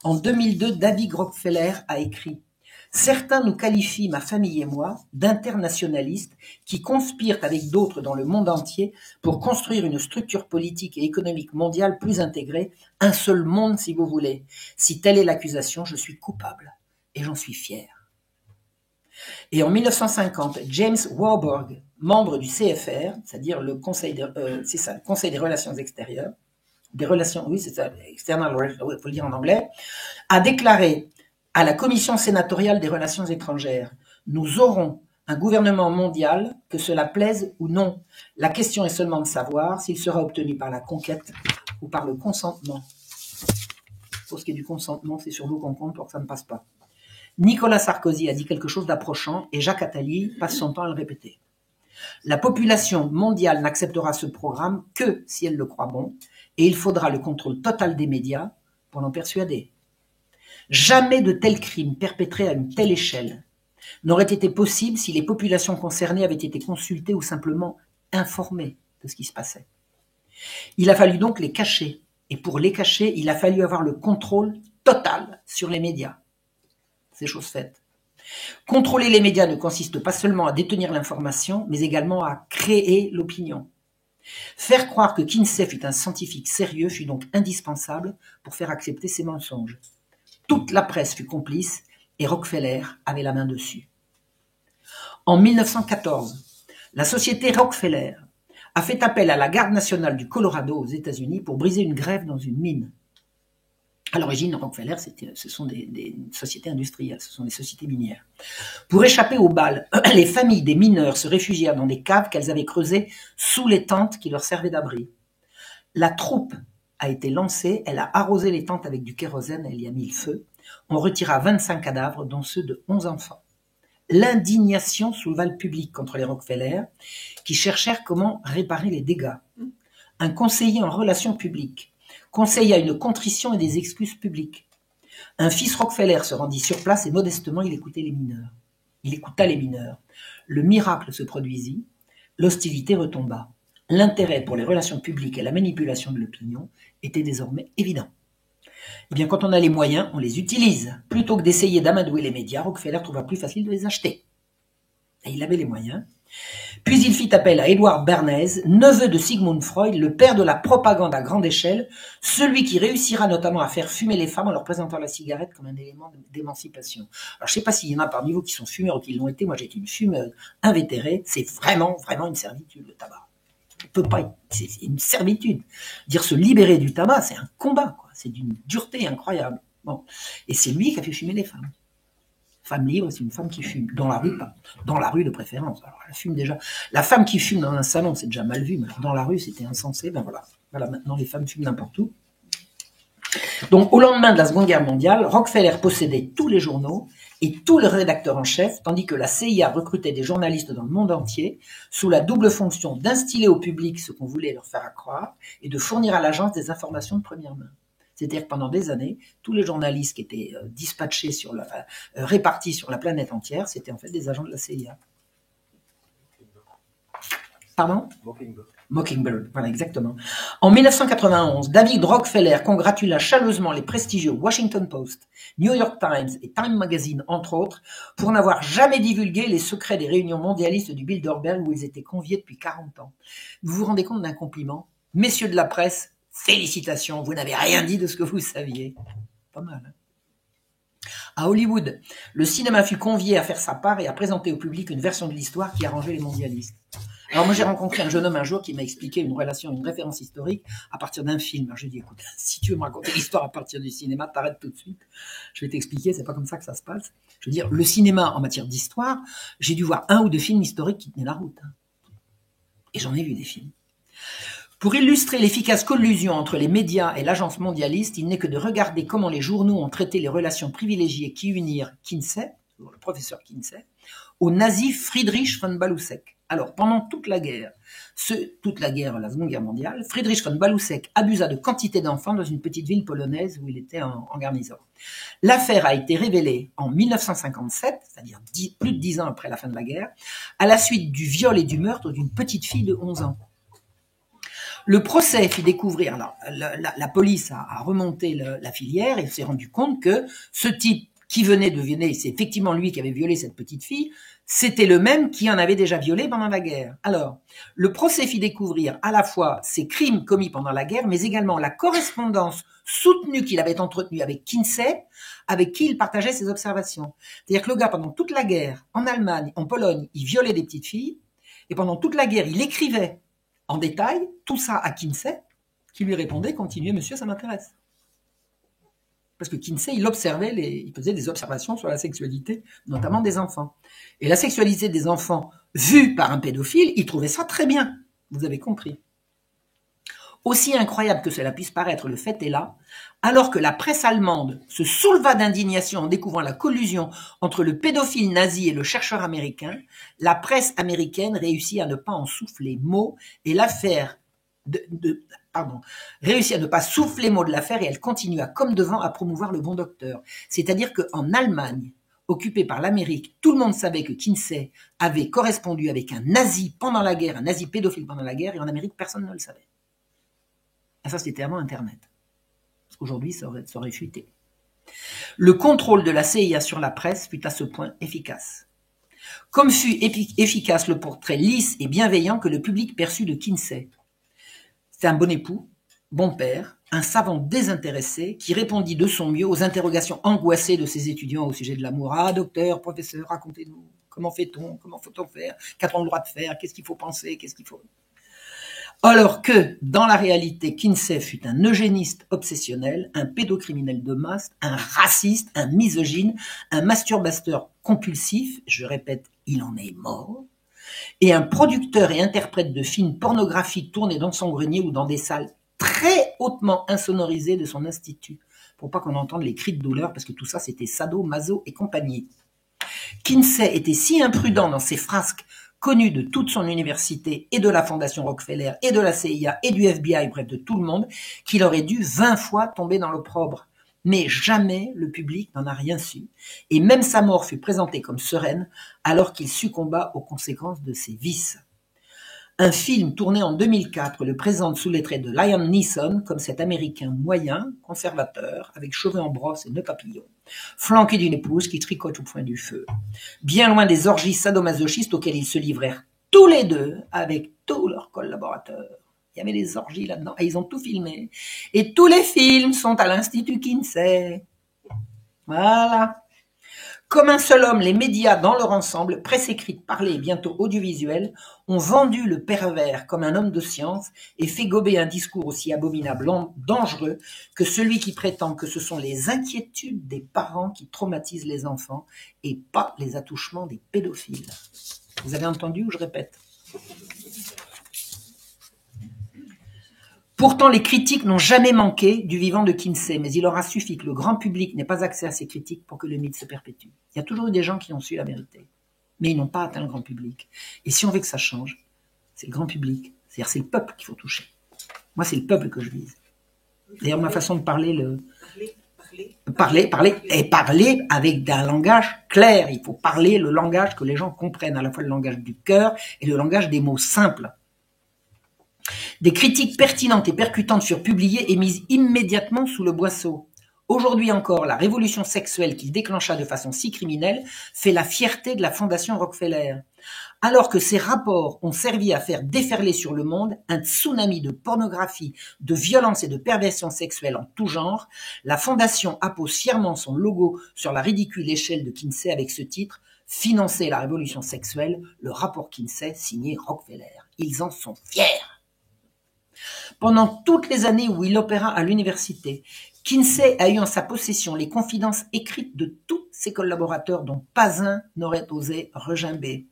En 2002, David Rockefeller a écrit « Certains nous qualifient, ma famille et moi, d'internationalistes qui conspirent avec d'autres dans le monde entier pour construire une structure politique et économique mondiale plus intégrée, un seul monde si vous voulez. Si telle est l'accusation, je suis coupable et j'en suis fier. » Et en 1950, James Warburg, membre du CFR, c'est-à-dire le Conseil des relations extérieures, external, il faut le dire en anglais, a déclaré à la Commission sénatoriale des relations étrangères, nous aurons un gouvernement mondial, que cela plaise ou non. La question est seulement de savoir s'il sera obtenu par la conquête ou par le consentement. Pour ce qui est du consentement, c'est sur nous qu'on compte pour que ça ne passe pas. Nicolas Sarkozy a dit quelque chose d'approchant et Jacques Attali passe son temps à le répéter. La population mondiale n'acceptera ce programme que si elle le croit bon et il faudra le contrôle total des médias pour l'en persuader. Jamais de tels crimes perpétrés à une telle échelle n'auraient été possibles si les populations concernées avaient été consultées ou simplement informées de ce qui se passait. Il a fallu donc les cacher et pour les cacher, il a fallu avoir le contrôle total sur les médias. C'est chose faite. Contrôler les médias ne consiste pas seulement à détenir l'information, mais également à créer l'opinion. Faire croire que Kinsey fut un scientifique sérieux fut donc indispensable pour faire accepter ses mensonges. Toute la presse fut complice et Rockefeller avait la main dessus. En 1914, la société Rockefeller a fait appel à la Garde nationale du Colorado aux États-Unis pour briser une grève dans une mine. À l'origine, Rockefeller, ce sont des sociétés industrielles, ce sont des sociétés minières. Pour échapper aux balles, les familles des mineurs se réfugièrent dans des caves qu'elles avaient creusées sous les tentes qui leur servaient d'abri. La troupe a été lancée, elle a arrosé les tentes avec du kérosène, elle y a mis le feu. On retira 25 cadavres, dont ceux de 11 enfants. L'indignation souleva le public contre les Rockefeller, qui cherchèrent comment réparer les dégâts. Un conseiller en relations publiques conseilla une contrition et des excuses publiques. Un fils Rockefeller se rendit sur place et modestement il écouta les mineurs. Le miracle se produisit, l'hostilité retomba. L'intérêt pour les relations publiques et la manipulation de l'opinion était désormais évident. Eh bien, quand on a les moyens, on les utilise. Plutôt que d'essayer d'amadouer les médias, Rockefeller trouva plus facile de les acheter. Et il avait les moyens. Puis il fit appel à Edward Bernays, neveu de Sigmund Freud, le père de la propagande à grande échelle, celui qui réussira notamment à faire fumer les femmes en leur présentant la cigarette comme un élément d'émancipation. Alors je ne sais pas s'il y en a parmi vous qui sont fumeurs ou qui l'ont été, moi j'ai été une fumeuse invétérée, c'est vraiment une servitude le tabac. On peut pas, c'est une servitude. Dire se libérer du tabac, c'est un combat, quoi. C'est d'une dureté incroyable. Bon. Et c'est lui qui a fait fumer les femmes. Femme libre, c'est une femme qui fume. Dans la rue, pas. Dans la rue de préférence. Alors, elle fume déjà. La femme qui fume dans un salon, c'est déjà mal vu, mais alors dans la rue, c'était insensé. Ben voilà. Voilà, maintenant les femmes fument n'importe où. Donc, au lendemain de la Seconde Guerre mondiale, Rockefeller possédait tous les journaux et tous les rédacteurs en chef, tandis que la CIA recrutait des journalistes dans le monde entier sous la double fonction d'instiller au public ce qu'on voulait leur faire croire et de fournir à l'agence des informations de première main. C'est-à-dire que pendant des années, tous les journalistes qui étaient dispatchés répartis sur la planète entière, c'était en fait des agents de la CIA. Pardon ? Mockingbird, voilà, exactement. En 1991, David Rockefeller congratula chaleureusement les prestigieux Washington Post, New York Times et Time Magazine, entre autres, pour n'avoir jamais divulgué les secrets des réunions mondialistes du Bilderberg où ils étaient conviés depuis 40 ans. Vous vous rendez compte d'un compliment ? Messieurs de la presse, félicitations, vous n'avez rien dit de ce que vous saviez. Pas mal, hein ? À Hollywood, le cinéma fut convié à faire sa part et à présenter au public une version de l'histoire qui arrangeait les mondialistes. Alors moi j'ai rencontré un jeune homme un jour qui m'a expliqué une référence historique à partir d'un film. Alors je lui ai dit, écoute, si tu veux me raconter l'histoire à partir du cinéma, t'arrêtes tout de suite. Je vais t'expliquer, c'est pas comme ça que ça se passe. Je veux dire, le cinéma en matière d'histoire, j'ai dû voir 1 ou 2 films historiques qui tenaient la route. Et j'en ai vu des films. Pour illustrer l'efficace collusion entre les médias et l'agence mondialiste, il n'est que de regarder comment les journaux ont traité les relations privilégiées qui unirent Kinsey, le professeur Kinsey, au nazi Friedrich von Baluseck. Alors, pendant toute la guerre, la Seconde Guerre mondiale, Friedrich von Baluseck abusa de quantité d'enfants dans une petite ville polonaise où il était en garnison. L'affaire a été révélée en 1957, c'est-à-dire plus de 10 ans après la fin de la guerre, à la suite du viol et du meurtre d'une petite fille de 11 ans. Le procès fit découvrir, alors, la police a remonté la filière et s'est rendu compte que ce type qui venait de Viennet, c'est effectivement lui qui avait violé cette petite fille, c'était le même qui en avait déjà violé pendant la guerre. Alors, le procès fit découvrir à la fois ces crimes commis pendant la guerre, mais également la correspondance soutenue qu'il avait entretenue avec Kinsey, avec qui il partageait ses observations. C'est-à-dire que le gars, pendant toute la guerre, en Allemagne, en Pologne, il violait des petites filles, et pendant toute la guerre, il écrivait en détail tout ça à Kinsey, qui lui répondait « Continuez, monsieur, ça m'intéresse ». Parce que Kinsey, il faisait des observations sur la sexualité, notamment des enfants. Et la sexualité des enfants vue par un pédophile, il trouvait ça très bien. Vous avez compris. Aussi incroyable que cela puisse paraître, le fait est là, alors que la presse allemande se souleva d'indignation en découvrant la collusion entre le pédophile nazi et le chercheur américain, la presse américaine réussit à ne pas en souffler mot et l'affaire réussit à ne pas souffler mot de l'affaire et elle continua comme devant à promouvoir le bon docteur. C'est-à-dire qu'en Allemagne, occupée par l'Amérique, tout le monde savait que Kinsey avait correspondu avec un nazi pendant la guerre, un nazi pédophile pendant la guerre, et en Amérique, personne ne le savait. Et ça, c'était avant Internet. Parce qu'aujourd'hui, ça aurait fuité. Le contrôle de la CIA sur la presse fut à ce point efficace. Comme fut efficace le portrait lisse et bienveillant que le public perçut de Kinsey. C'est un bon époux, bon père, un savant désintéressé qui répondit de son mieux aux interrogations angoissées de ses étudiants au sujet de l'amour. Ah, docteur, professeur, racontez-nous, comment fait-on, comment faut-on faire, qu'a-t-on le droit de faire, qu'est-ce qu'il faut penser, qu'est-ce qu'il faut... Alors que, dans la réalité, Kinsey fut un eugéniste obsessionnel, un pédocriminel de masse, un raciste, un misogyne, un masturbateur compulsif, je répète, il en est mort, et un producteur et interprète de films pornographiques tournés dans son grenier ou dans des salles très hautement insonorisées de son institut, pour pas qu'on entende les cris de douleur, parce que tout ça c'était Sado, Mazo et compagnie. Kinsey était si imprudent dans ses frasques connu de toute son université et de la Fondation Rockefeller et de la CIA et du FBI, bref de tout le monde, qu'il aurait dû 20 fois tomber dans l'opprobre. Mais jamais le public n'en a rien su, et même sa mort fut présentée comme sereine alors qu'il succomba aux conséquences de ses vices. Un film tourné en 2004 le présente sous les traits de Liam Neeson comme cet Américain moyen, conservateur, avec cheveux en brosse et nœuds papillons, flanqué d'une épouse qui tricote au point du feu. Bien loin des orgies sadomasochistes auxquelles ils se livrèrent tous les deux avec tous leurs collaborateurs. Il y avait des orgies là-dedans, et ils ont tout filmé. Et tous les films sont à l'Institut Kinsey. Voilà. Comme un seul homme, les médias dans leur ensemble, presse écrite, parlée et bientôt audiovisuelle, ont vendu le pervers comme un homme de science et fait gober un discours aussi abominable, dangereux que celui qui prétend que ce sont les inquiétudes des parents qui traumatisent les enfants et pas les attouchements des pédophiles. Vous avez entendu ou je répète ? Pourtant, les critiques n'ont jamais manqué du vivant de Kinsey, mais il aura suffi que le grand public n'ait pas accès à ces critiques pour que le mythe se perpétue. Il y a toujours eu des gens qui ont su la vérité, mais ils n'ont pas atteint le grand public. Et si on veut que ça change, c'est le grand public, c'est-à-dire c'est le peuple qu'il faut toucher. Moi, c'est le peuple que je vise. D'ailleurs, ma façon de parler, parler avec un langage clair. Il faut parler le langage que les gens comprennent, à la fois le langage du cœur et le langage des mots simples. Des critiques pertinentes et percutantes furent publiées et mises immédiatement sous le boisseau. Aujourd'hui encore, la révolution sexuelle qu'il déclencha de façon si criminelle fait la fierté de la Fondation Rockefeller. Alors que ces rapports ont servi à faire déferler sur le monde un tsunami de pornographie, de violence et de perversion sexuelle en tout genre, la Fondation appose fièrement son logo sur la ridicule échelle de Kinsey avec ce titre « Financer la révolution sexuelle, le rapport Kinsey signé Rockefeller ». Ils en sont fiers. Pendant toutes les années où il opéra à l'université, Kinsey a eu en sa possession les confidences écrites de tous ses collaborateurs dont pas un n'aurait osé regimber.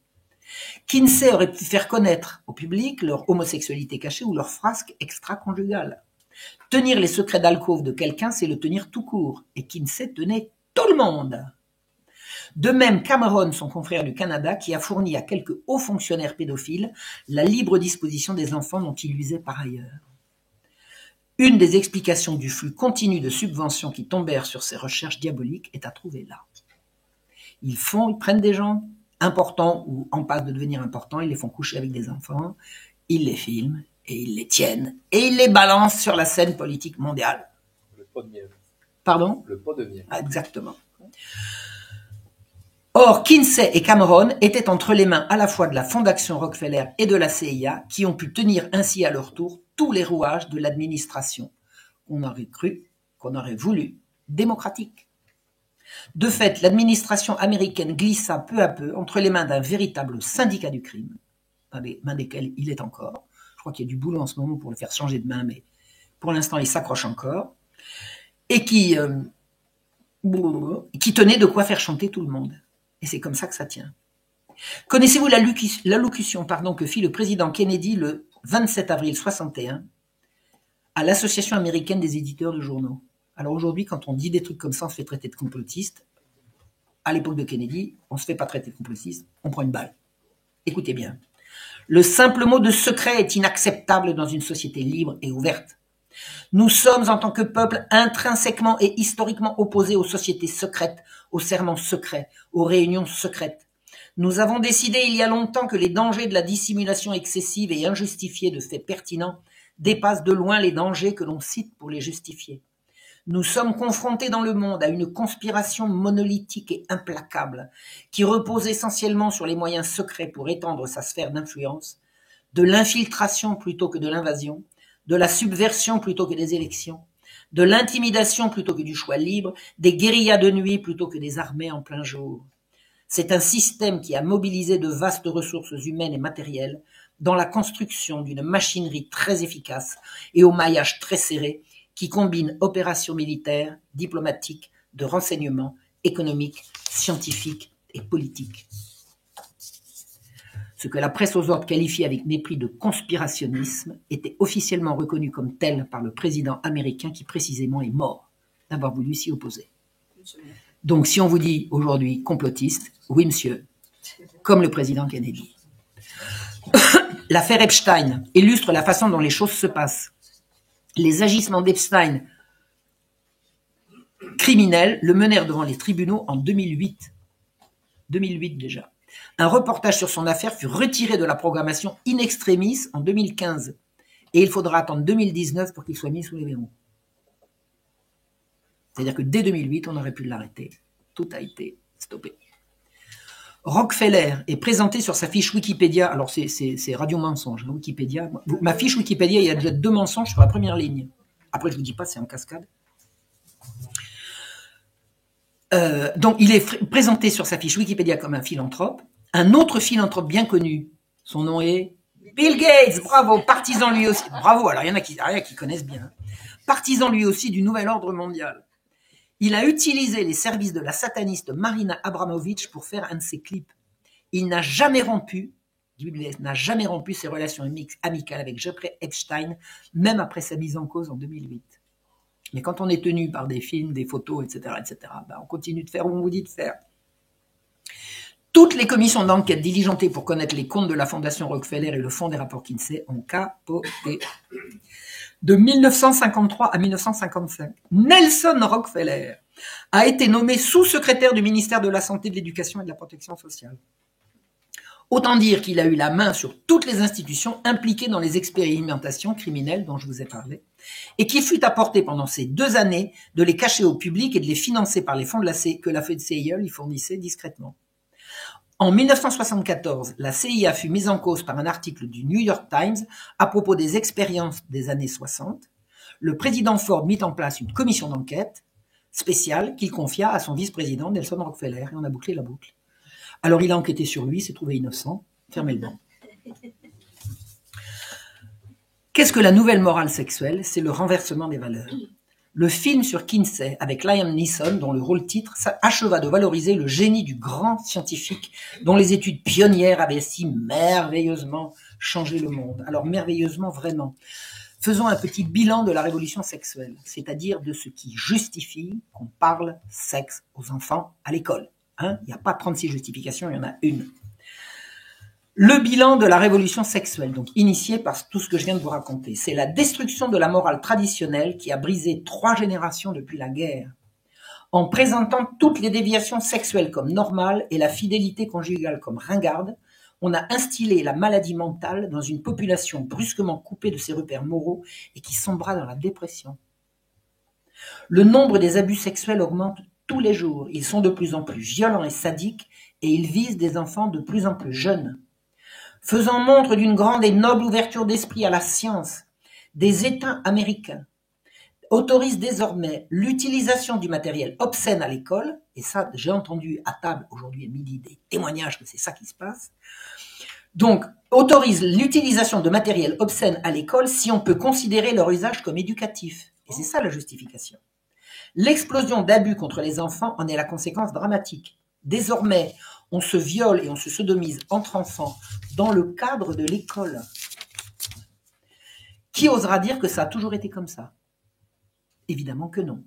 Kinsey aurait pu faire connaître au public leur homosexualité cachée ou leur frasque extra-conjugale. Tenir les secrets d'alcôve de quelqu'un, c'est le tenir tout court. Et Kinsey tenait tout le monde. De même, Cameron, son confrère du Canada, qui a fourni à quelques hauts fonctionnaires pédophiles la libre disposition des enfants dont il usait par ailleurs. Une des explications du flux continu de subventions qui tombèrent sur ces recherches diaboliques est à trouver là. Ils prennent des gens importants ou en passe de devenir importants, ils les font coucher avec des enfants, ils les filment et ils les tiennent et ils les balancent sur la scène politique mondiale. Le pot de miel. Pardon ? Le pot de miel. Ah, exactement. Or, Kinsey et Cameron étaient entre les mains à la fois de la Fondation Rockefeller et de la CIA, qui ont pu tenir ainsi à leur tour tous les rouages de l'administration, qu'on aurait cru, qu'on aurait voulu, démocratique. De fait, l'administration américaine glissa peu à peu entre les mains d'un véritable syndicat du crime, dans les mains desquels il est encore. Je crois qu'il y a du boulot en ce moment pour le faire changer de main, mais pour l'instant, il s'accroche encore, et qui tenait de quoi faire chanter tout le monde. Et c'est comme ça que ça tient. Connaissez-vous l'allocution que fit le président Kennedy le 27 avril 61 à l'Association américaine des éditeurs de journaux? Alors aujourd'hui, quand on dit des trucs comme ça, on se fait traiter de complotiste. À l'époque de Kennedy, on ne se fait pas traiter de complotiste, on prend une balle. Écoutez bien. Le simple mot de secret est inacceptable dans une société libre et ouverte. Nous sommes, en tant que peuple, intrinsèquement et historiquement opposés aux sociétés secrètes, aux serments secrets, aux réunions secrètes. Nous avons décidé il y a longtemps que les dangers de la dissimulation excessive et injustifiée de faits pertinents dépassent de loin les dangers que l'on cite pour les justifier. Nous sommes confrontés dans le monde à une conspiration monolithique et implacable qui repose essentiellement sur les moyens secrets pour étendre sa sphère d'influence, de l'infiltration plutôt que de l'invasion, de la subversion plutôt que des élections, de l'intimidation plutôt que du choix libre, des guérillas de nuit plutôt que des armées en plein jour. C'est un système qui a mobilisé de vastes ressources humaines et matérielles dans la construction d'une machinerie très efficace et au maillage très serré qui combine opérations militaires, diplomatiques, de renseignement, économiques, scientifiques et politiques. Ce que la presse aux ordres qualifie avec mépris de conspirationnisme était officiellement reconnu comme tel par le président américain qui précisément est mort d'avoir voulu s'y opposer. Donc si on vous dit aujourd'hui complotiste, oui monsieur, comme le président Kennedy. L'affaire Epstein illustre la façon dont les choses se passent. Les agissements d'Epstein criminels le menèrent devant les tribunaux en 2008. 2008 déjà. Un reportage sur son affaire fut retiré de la programmation in extremis en 2015. Et il faudra attendre 2019 pour qu'il soit mis sous les verrous. C'est-à-dire que dès 2008, on aurait pu l'arrêter. Tout a été stoppé. Rockefeller est présenté sur sa fiche Wikipédia. Alors, c'est radio mensonge, Wikipédia. Ma fiche Wikipédia, il y a déjà 2 mensonges sur la première ligne. Après, je ne vous dis pas, c'est en cascade. Donc, il est présenté sur sa fiche Wikipédia comme un philanthrope. Un autre philanthrope bien connu, son nom est Bill Gates. Bravo, partisan lui aussi. Bravo, alors il y en a qui connaissent bien. Partisan lui aussi du nouvel ordre mondial. Il a utilisé les services de la sataniste Marina Abramovich pour faire un de ses clips. Il n'a jamais rompu WBS n'a jamais rompu ses relations amicales avec Jeffrey Epstein, même après sa mise en cause en 2008. Mais quand on est tenu par des films, des photos, etc., ben on continue de faire où on vous dit de faire. Toutes les commissions d'enquête diligentées pour connaître les comptes de la Fondation Rockefeller et le fonds des rapports Kinsey ont capoté. De 1953 à 1955, Nelson Rockefeller a été nommé sous-secrétaire du ministère de la Santé, de l'Éducation et de la Protection sociale. Autant dire qu'il a eu la main sur toutes les institutions impliquées dans les expérimentations criminelles dont je vous ai parlé, et qu'il fut apporté pendant ces 2 années de les cacher au public et de les financer par les fonds de que la CIA lui fournissait discrètement. En 1974, la CIA fut mise en cause par un article du New York Times à propos des expériences des années 60. Le président Ford mit en place une commission d'enquête spéciale qu'il confia à son vice-président Nelson Rockefeller, et on a bouclé la boucle. Alors il a enquêté sur lui, s'est trouvé innocent, fermez le banc. Qu'est-ce que la nouvelle morale sexuelle? C'est le renversement des valeurs. Le film sur Kinsey, avec Liam Neeson, dont le rôle titre, acheva de valoriser le génie du grand scientifique dont les études pionnières avaient si merveilleusement changé le monde. Alors merveilleusement, vraiment. Faisons un petit bilan de la révolution sexuelle, c'est-à-dire de ce qui justifie qu'on parle sexe aux enfants à l'école. Il n'y a pas 36 justifications, il y en a une. Le bilan de la révolution sexuelle, donc initié par tout ce que je viens de vous raconter, c'est la destruction de la morale traditionnelle qui a brisé 3 générations depuis la guerre, en présentant toutes les déviations sexuelles comme normales et la fidélité conjugale comme ringarde. On a instillé la maladie mentale dans une population brusquement coupée de ses repères moraux et qui sombra dans la dépression. Le nombre des abus sexuels augmente tous les jours. Ils sont de plus en plus violents et sadiques et ils visent des enfants de plus en plus jeunes. Faisant montre d'une grande et noble ouverture d'esprit à la science, des États américains autorisent désormais l'utilisation du matériel obscène à l'école, et ça, j'ai entendu à table aujourd'hui à midi des témoignages que c'est ça qui se passe. Donc, autorise l'utilisation de matériel obscène à l'école si on peut considérer leur usage comme éducatif. Et c'est ça la justification. L'explosion d'abus contre les enfants en est la conséquence dramatique. Désormais, on se viole et on se sodomise entre enfants dans le cadre de l'école. Qui osera dire que ça a toujours été comme ça? Évidemment que non.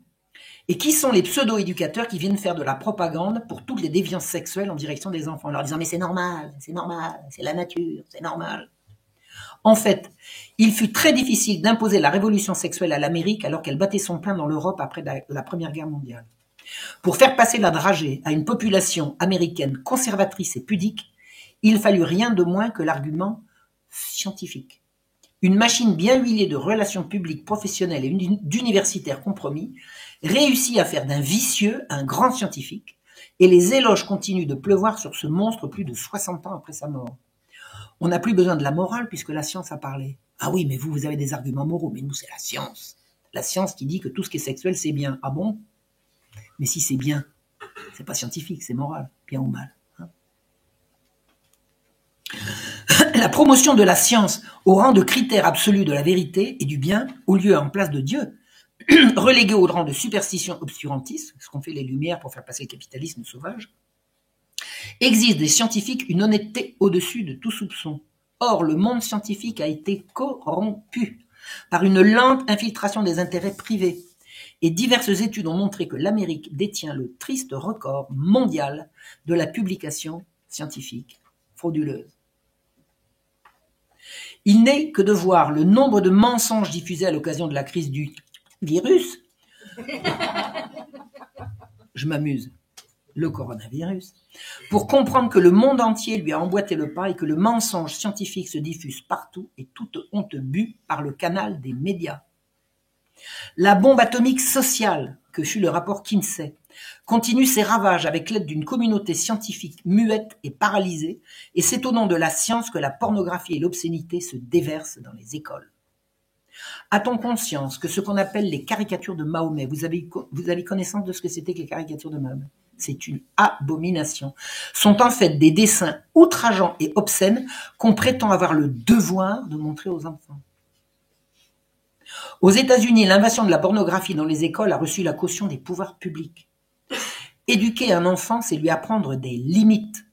Et qui sont les pseudo-éducateurs qui viennent faire de la propagande pour toutes les déviances sexuelles en direction des enfants, en leur disant « mais c'est normal, c'est la nature, c'est normal ». En fait, il fut très difficile d'imposer la révolution sexuelle à l'Amérique alors qu'elle battait son plein dans l'Europe après la Première Guerre mondiale. Pour faire passer la dragée à une population américaine conservatrice et pudique, il fallut rien de moins que l'argument scientifique. Une machine bien huilée de relations publiques professionnelles et d'universitaires compromis réussit à faire d'un vicieux un grand scientifique, et les éloges continuent de pleuvoir sur ce monstre plus de 60 ans après sa mort. On n'a plus besoin de la morale puisque la science a parlé. Ah oui, mais vous avez des arguments moraux, mais nous c'est la science. La science qui dit que tout ce qui est sexuel c'est bien. Ah bon? Mais si c'est bien, c'est pas scientifique, c'est moral, bien ou mal. La promotion de la science au rang de critère absolu de la vérité et du bien, au lieu en place de Dieu, relégué au rang de superstition obscurantiste, ce qu'ont fait les Lumières pour faire passer le capitalisme sauvage, exige des scientifiques une honnêteté au-dessus de tout soupçon. Or, le monde scientifique a été corrompu par une lente infiltration des intérêts privés. Et diverses études ont montré que l'Amérique détient le triste record mondial de la publication scientifique frauduleuse. Il n'est que de voir le nombre de mensonges diffusés à l'occasion de la crise du virus. Je m'amuse. Le coronavirus. Pour comprendre que le monde entier lui a emboîté le pas et que le mensonge scientifique se diffuse partout et toute honte bue par le canal des médias. La bombe atomique sociale, que fut le rapport Kinsey, continue ses ravages avec l'aide d'une communauté scientifique muette et paralysée, et c'est au nom de la science que la pornographie et l'obscénité se déversent dans les écoles. A-t-on conscience que ce qu'on appelle les caricatures de Mahomet, vous avez connaissance de ce que c'était que les caricatures de Mahomet? C'est une abomination. Sont en fait des dessins outrageants et obscènes qu'on prétend avoir le devoir de montrer aux enfants. Aux États-Unis, l'invasion de la pornographie dans les écoles a reçu la caution des pouvoirs publics. Éduquer un enfant, c'est lui apprendre des limites.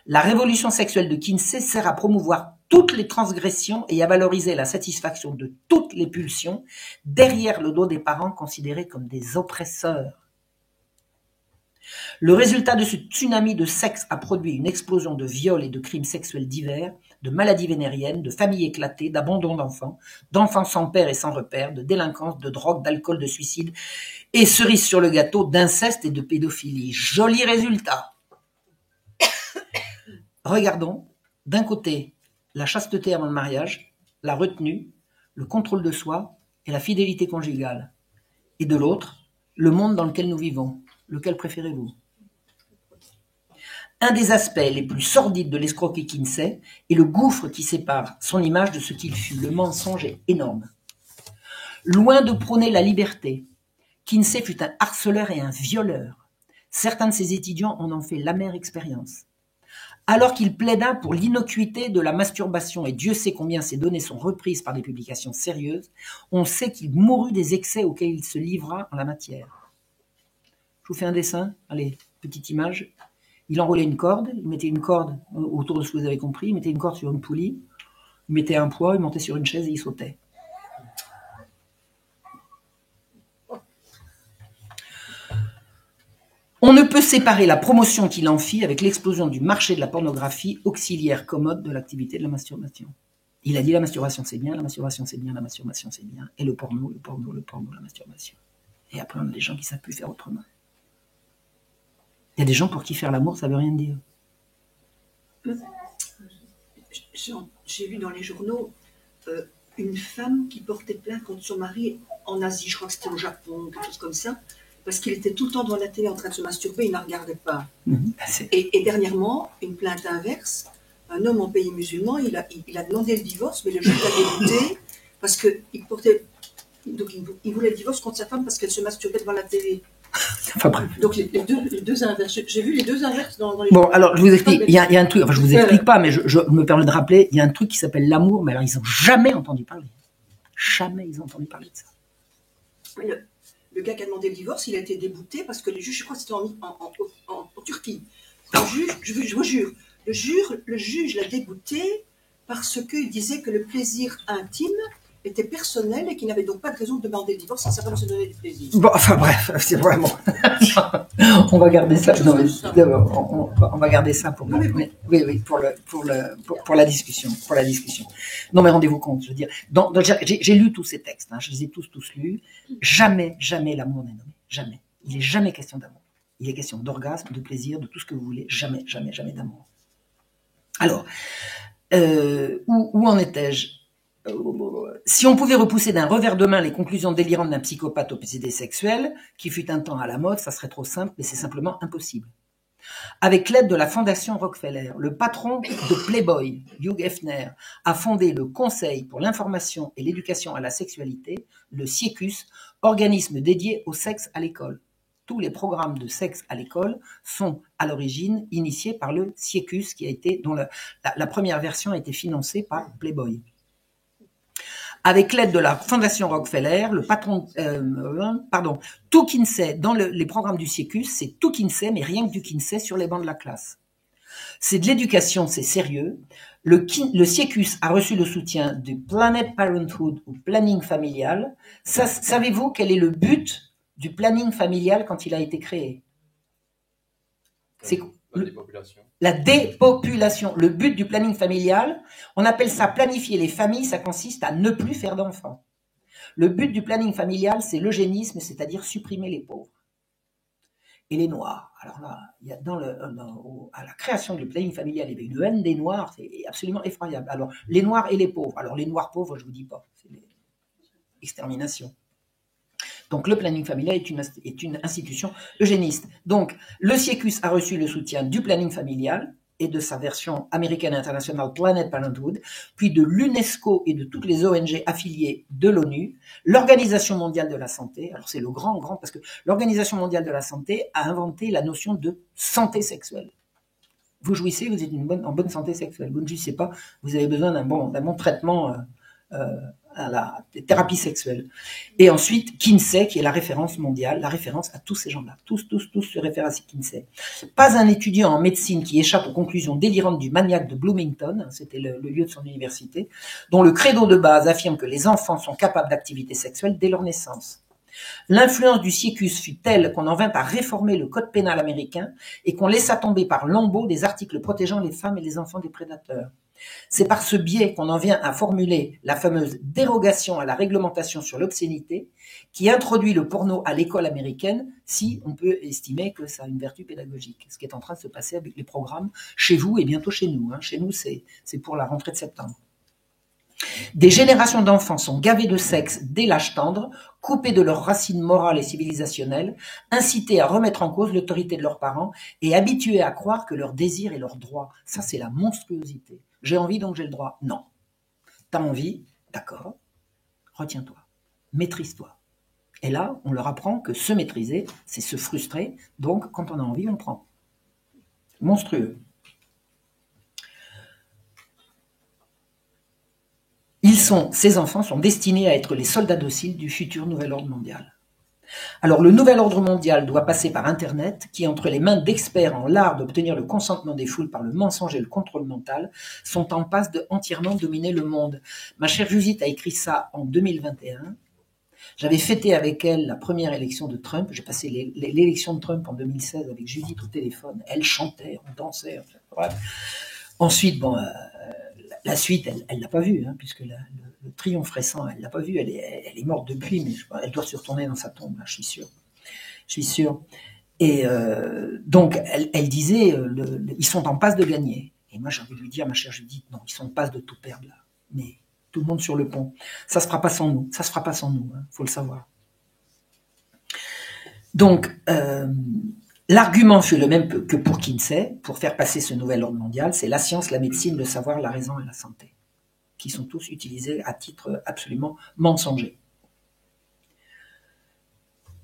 La révolution sexuelle de Kinsey sert à promouvoir toutes les transgressions et à valoriser la satisfaction de toutes les pulsions derrière le dos des parents considérés comme des oppresseurs. Le résultat de ce tsunami de sexe a produit une explosion de viols et de crimes sexuels divers, de maladies vénériennes, de familles éclatées, d'abandon d'enfants sans père et sans repère, de délinquance, de drogue, d'alcool, de suicide, et cerise sur le gâteau, d'inceste et de pédophilie. Joli résultat. Regardons, d'un côté, la chasteté avant le mariage, la retenue, le contrôle de soi et la fidélité conjugale. Et de l'autre, le monde dans lequel nous vivons. Lequel préférez-vous? Un des aspects les plus sordides de l'escroquerie Kinsey est le gouffre qui sépare son image de ce qu'il fut. Le mensonge est énorme. Loin de prôner la liberté, Kinsey fut un harceleur et un violeur. Certains de ses étudiants en ont fait l'amère expérience. Alors qu'il plaida pour l'innocuité de la masturbation, et Dieu sait combien ces données sont reprises par des publications sérieuses, on sait qu'il mourut des excès auxquels il se livra en la matière. Je vous fais un dessin, allez, petite image. Il enroulait une corde, il mettait une corde autour de ce que vous avez compris, il mettait une corde sur une poulie, il mettait un poids, il montait sur une chaise et il sautait. On ne peut séparer la promotion qu'il en fit avec l'explosion du marché de la pornographie, auxiliaire commode de l'activité de la masturbation. Il a dit la masturbation c'est bien, la masturbation c'est bien, la masturbation c'est bien, et le porno, la masturbation. Et après on a des gens qui ne savent plus faire autrement. Il y a des gens pour qui faire l'amour, ça ne veut rien dire. J'ai vu dans les journaux une femme qui portait plainte contre son mari en Asie, je crois que c'était au Japon, quelque chose comme ça, parce qu'il était tout le temps devant la télé en train de se masturber, il ne la regardait pas. Et dernièrement, une plainte inverse, un homme en pays musulman, il a demandé le divorce, mais le juge l'a dégoûté parce qu'il portait... Donc il voulait le divorce contre sa femme parce qu'elle se masturbait devant la télé. Enfin bref. Donc les deux inverses. J'ai vu les deux inverses dans les... Bon, alors je vous explique. Il y a un truc. Enfin, je vous explique pas, mais je me permets de rappeler. Il y a un truc qui s'appelle l'amour, mais alors ils n'ont jamais entendu parler. Jamais ils ont entendu parler de ça. Le gars qui a demandé le divorce, il a été débouté parce que le juge, je crois que c'était en Turquie. Je vous jure, le juge l'a débouté parce qu'il disait que le plaisir intime était personnel et qu'il n'avait donc pas de raison de demander le divorce si sa femme se donnait du plaisir. Bon, enfin bref, c'est vraiment... on va garder ça. Non, mais, on va garder ça pour... Oui, pour la discussion. Non, mais rendez-vous compte, je veux dire. J'ai lu tous ces textes, hein, je les ai tous lus. Jamais l'amour n'est nommé. Jamais. Il n'est jamais question d'amour. Il est question d'orgasme, de plaisir, de tout ce que vous voulez. Jamais d'amour. Alors, où en étais-je? Si on pouvait repousser d'un revers de main les conclusions délirantes d'un psychopathe obsédé sexuel, qui fut un temps à la mode, ça serait trop simple, mais c'est simplement impossible. Avec l'aide de la Fondation Rockefeller, le patron de Playboy, Hugh Hefner, a fondé le Conseil pour l'information et l'éducation à la sexualité, le CIECUS, organisme dédié au sexe à l'école. Tous les programmes de sexe à l'école sont à l'origine initiés par le CIECUS, dont la première version a été financée par Playboy. Avec l'aide de la Fondation Rockefeller, tout Kinsey, dans les programmes du CIECUS, c'est tout Kinsey, mais rien que du Kinsey sur les bancs de la classe. C'est de l'éducation, c'est sérieux. Le CIECUS a reçu le soutien du Planned Parenthood ou planning familial. Savez-vous quel est le but du planning familial quand il a été créé? C'est la dépopulation. La dépopulation. Le but du planning familial, on appelle ça planifier les familles, ça consiste à ne plus faire d'enfants. Le but du planning familial, c'est l'eugénisme, c'est-à-dire supprimer les pauvres et les noirs. Alors là, il y a à la création du planning familial, il y avait une haine des noirs, c'est absolument effroyable. Alors, les noirs et les pauvres. Alors, les noirs pauvres, je vous dis pas, c'est l'extermination. Donc, le planning familial est une institution eugéniste. Donc, le CIECUS a reçu le soutien du planning familial et de sa version américaine internationale Planned Parenthood, puis de l'UNESCO et de toutes les ONG affiliées de l'ONU, l'Organisation mondiale de la santé. Alors, c'est le grand, parce que l'Organisation mondiale de la santé a inventé la notion de santé sexuelle. Vous jouissez, vous êtes en bonne santé sexuelle. Vous ne jouissez pas, vous avez besoin d'un bon traitement à la thérapie sexuelle. Et ensuite, Kinsey, qui est la référence mondiale, la référence à tous ces gens-là. Tous se réfèrent à Kinsey. Pas un étudiant en médecine qui échappe aux conclusions délirantes du maniaque de Bloomington, c'était le lieu de son université, dont le credo de base affirme que les enfants sont capables d'activité sexuelle dès leur naissance. L'influence du siecus fut telle qu'on en vint à réformer le code pénal américain et qu'on laissa tomber par lambeaux des articles protégeant les femmes et les enfants des prédateurs. C'est par ce biais qu'on en vient à formuler la fameuse dérogation à la réglementation sur l'obscénité qui introduit le porno à l'école américaine, si on peut estimer que ça a une vertu pédagogique. Ce qui est en train de se passer avec les programmes chez vous et bientôt chez nous. Chez nous, c'est pour la rentrée de septembre. Des générations d'enfants sont gavés de sexe dès l'âge tendre, coupés de leurs racines morales et civilisationnelles, incités à remettre en cause l'autorité de leurs parents et habitués à croire que leur désir est leur droit. Ça, c'est la monstruosité. J'ai envie, donc j'ai le droit. Non. T'as envie, d'accord, retiens-toi, maîtrise-toi. Et là, on leur apprend que se maîtriser, c'est se frustrer, donc quand on a envie, on prend. Monstrueux. Ces enfants sont destinés à être les soldats dociles du futur nouvel ordre mondial. Alors, le nouvel ordre mondial doit passer par Internet, qui, entre les mains d'experts en l'art d'obtenir le consentement des foules par le mensonge et le contrôle mental, sont en passe de entièrement dominer le monde. Ma chère Judith a écrit ça en 2021. J'avais fêté avec elle la première élection de Trump. J'ai passé l'élection de Trump en 2016 avec Judith au téléphone. Elle chantait, on dansait. Enfin, bref. Ensuite, la suite, elle l'a pas vue, puisque le triomphe récent, elle l'a pas vue. Elle est morte depuis, mais elle doit se retourner dans sa tombe, là, je suis sûr. Et donc, elle disait, ils sont en passe de gagner. Et moi, j'ai envie de lui dire, ma chère Judith, non, ils sont en passe de tout perdre là. Mais tout le monde sur le pont. Ça se fera pas sans nous. Ça se fera pas sans nous. Faut le savoir. Donc, l'argument fut le même que pour Kinsey, pour faire passer ce nouvel ordre mondial, c'est la science, la médecine, le savoir, la raison et la santé, qui sont tous utilisés à titre absolument mensonger.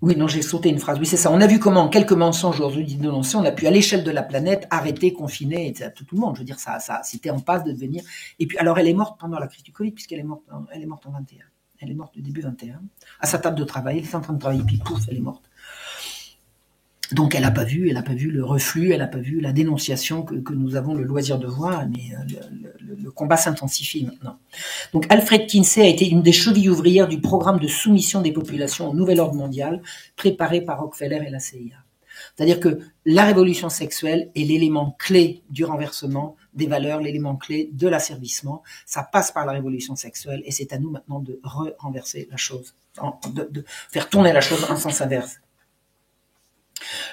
Oui, non, j'ai sauté une phrase. Oui, c'est ça. On a vu comment, quelques mensonges aujourd'hui dénoncés, on a pu, à l'échelle de la planète, arrêter, confiner, etc. Tout le monde. Je veux dire, ça, c'était en passe de devenir. Et puis, alors, elle est morte pendant la crise du Covid, puisqu'elle est morte en 21. Elle est morte au début 21. À sa table de travail, elle était en train de travailler, puis pouf, elle est morte. Donc, elle n'a pas vu le reflux, elle n'a pas vu la dénonciation que nous avons le loisir de voir, mais le combat s'intensifie maintenant. Donc, Alfred Kinsey a été une des chevilles ouvrières du programme de soumission des populations au nouvel ordre mondial préparé par Rockefeller et la CIA. C'est-à-dire que la révolution sexuelle est l'élément clé du renversement des valeurs, l'élément clé de l'asservissement. Ça passe par la révolution sexuelle et c'est à nous maintenant de renverser la chose, de faire tourner la chose en sens inverse.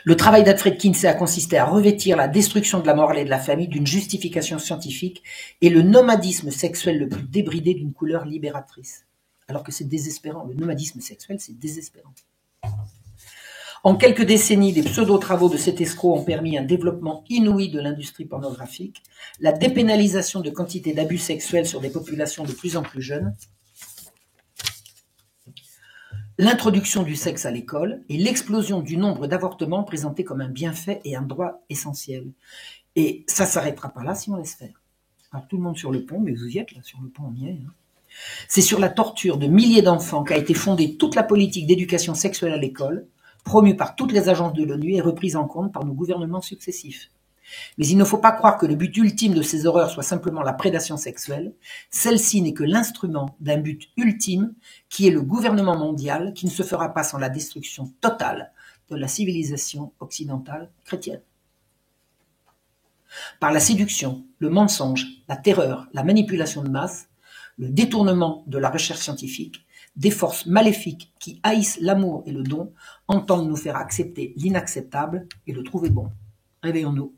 Le travail d'Alfred Kinsey a consisté à revêtir la destruction de la morale et de la famille d'une justification scientifique et le nomadisme sexuel le plus débridé d'une couleur libératrice. Alors que c'est désespérant. Le nomadisme sexuel, c'est désespérant. En quelques décennies, les pseudo-travaux de cet escroc ont permis un développement inouï de l'industrie pornographique, la dépénalisation de quantité d'abus sexuels sur des populations de plus en plus jeunes, l'introduction du sexe à l'école et l'explosion du nombre d'avortements présentés comme un bienfait et un droit essentiel. Et ça s'arrêtera pas là si on laisse faire. Alors tout le monde sur le pont, mais vous y êtes là, sur le pont on y est. C'est sur la torture de milliers d'enfants qu'a été fondée toute la politique d'éducation sexuelle à l'école, promue par toutes les agences de l'ONU et reprise en compte par nos gouvernements successifs. Mais il ne faut pas croire que le but ultime de ces horreurs soit simplement la prédation sexuelle. Celle-ci n'est que l'instrument d'un but ultime qui est le gouvernement mondial qui ne se fera pas sans la destruction totale de la civilisation occidentale chrétienne. Par la séduction, le mensonge, la terreur, la manipulation de masse, le détournement de la recherche scientifique, des forces maléfiques qui haïssent l'amour et le don entendent nous faire accepter l'inacceptable et le trouver bon. Réveillons-nous.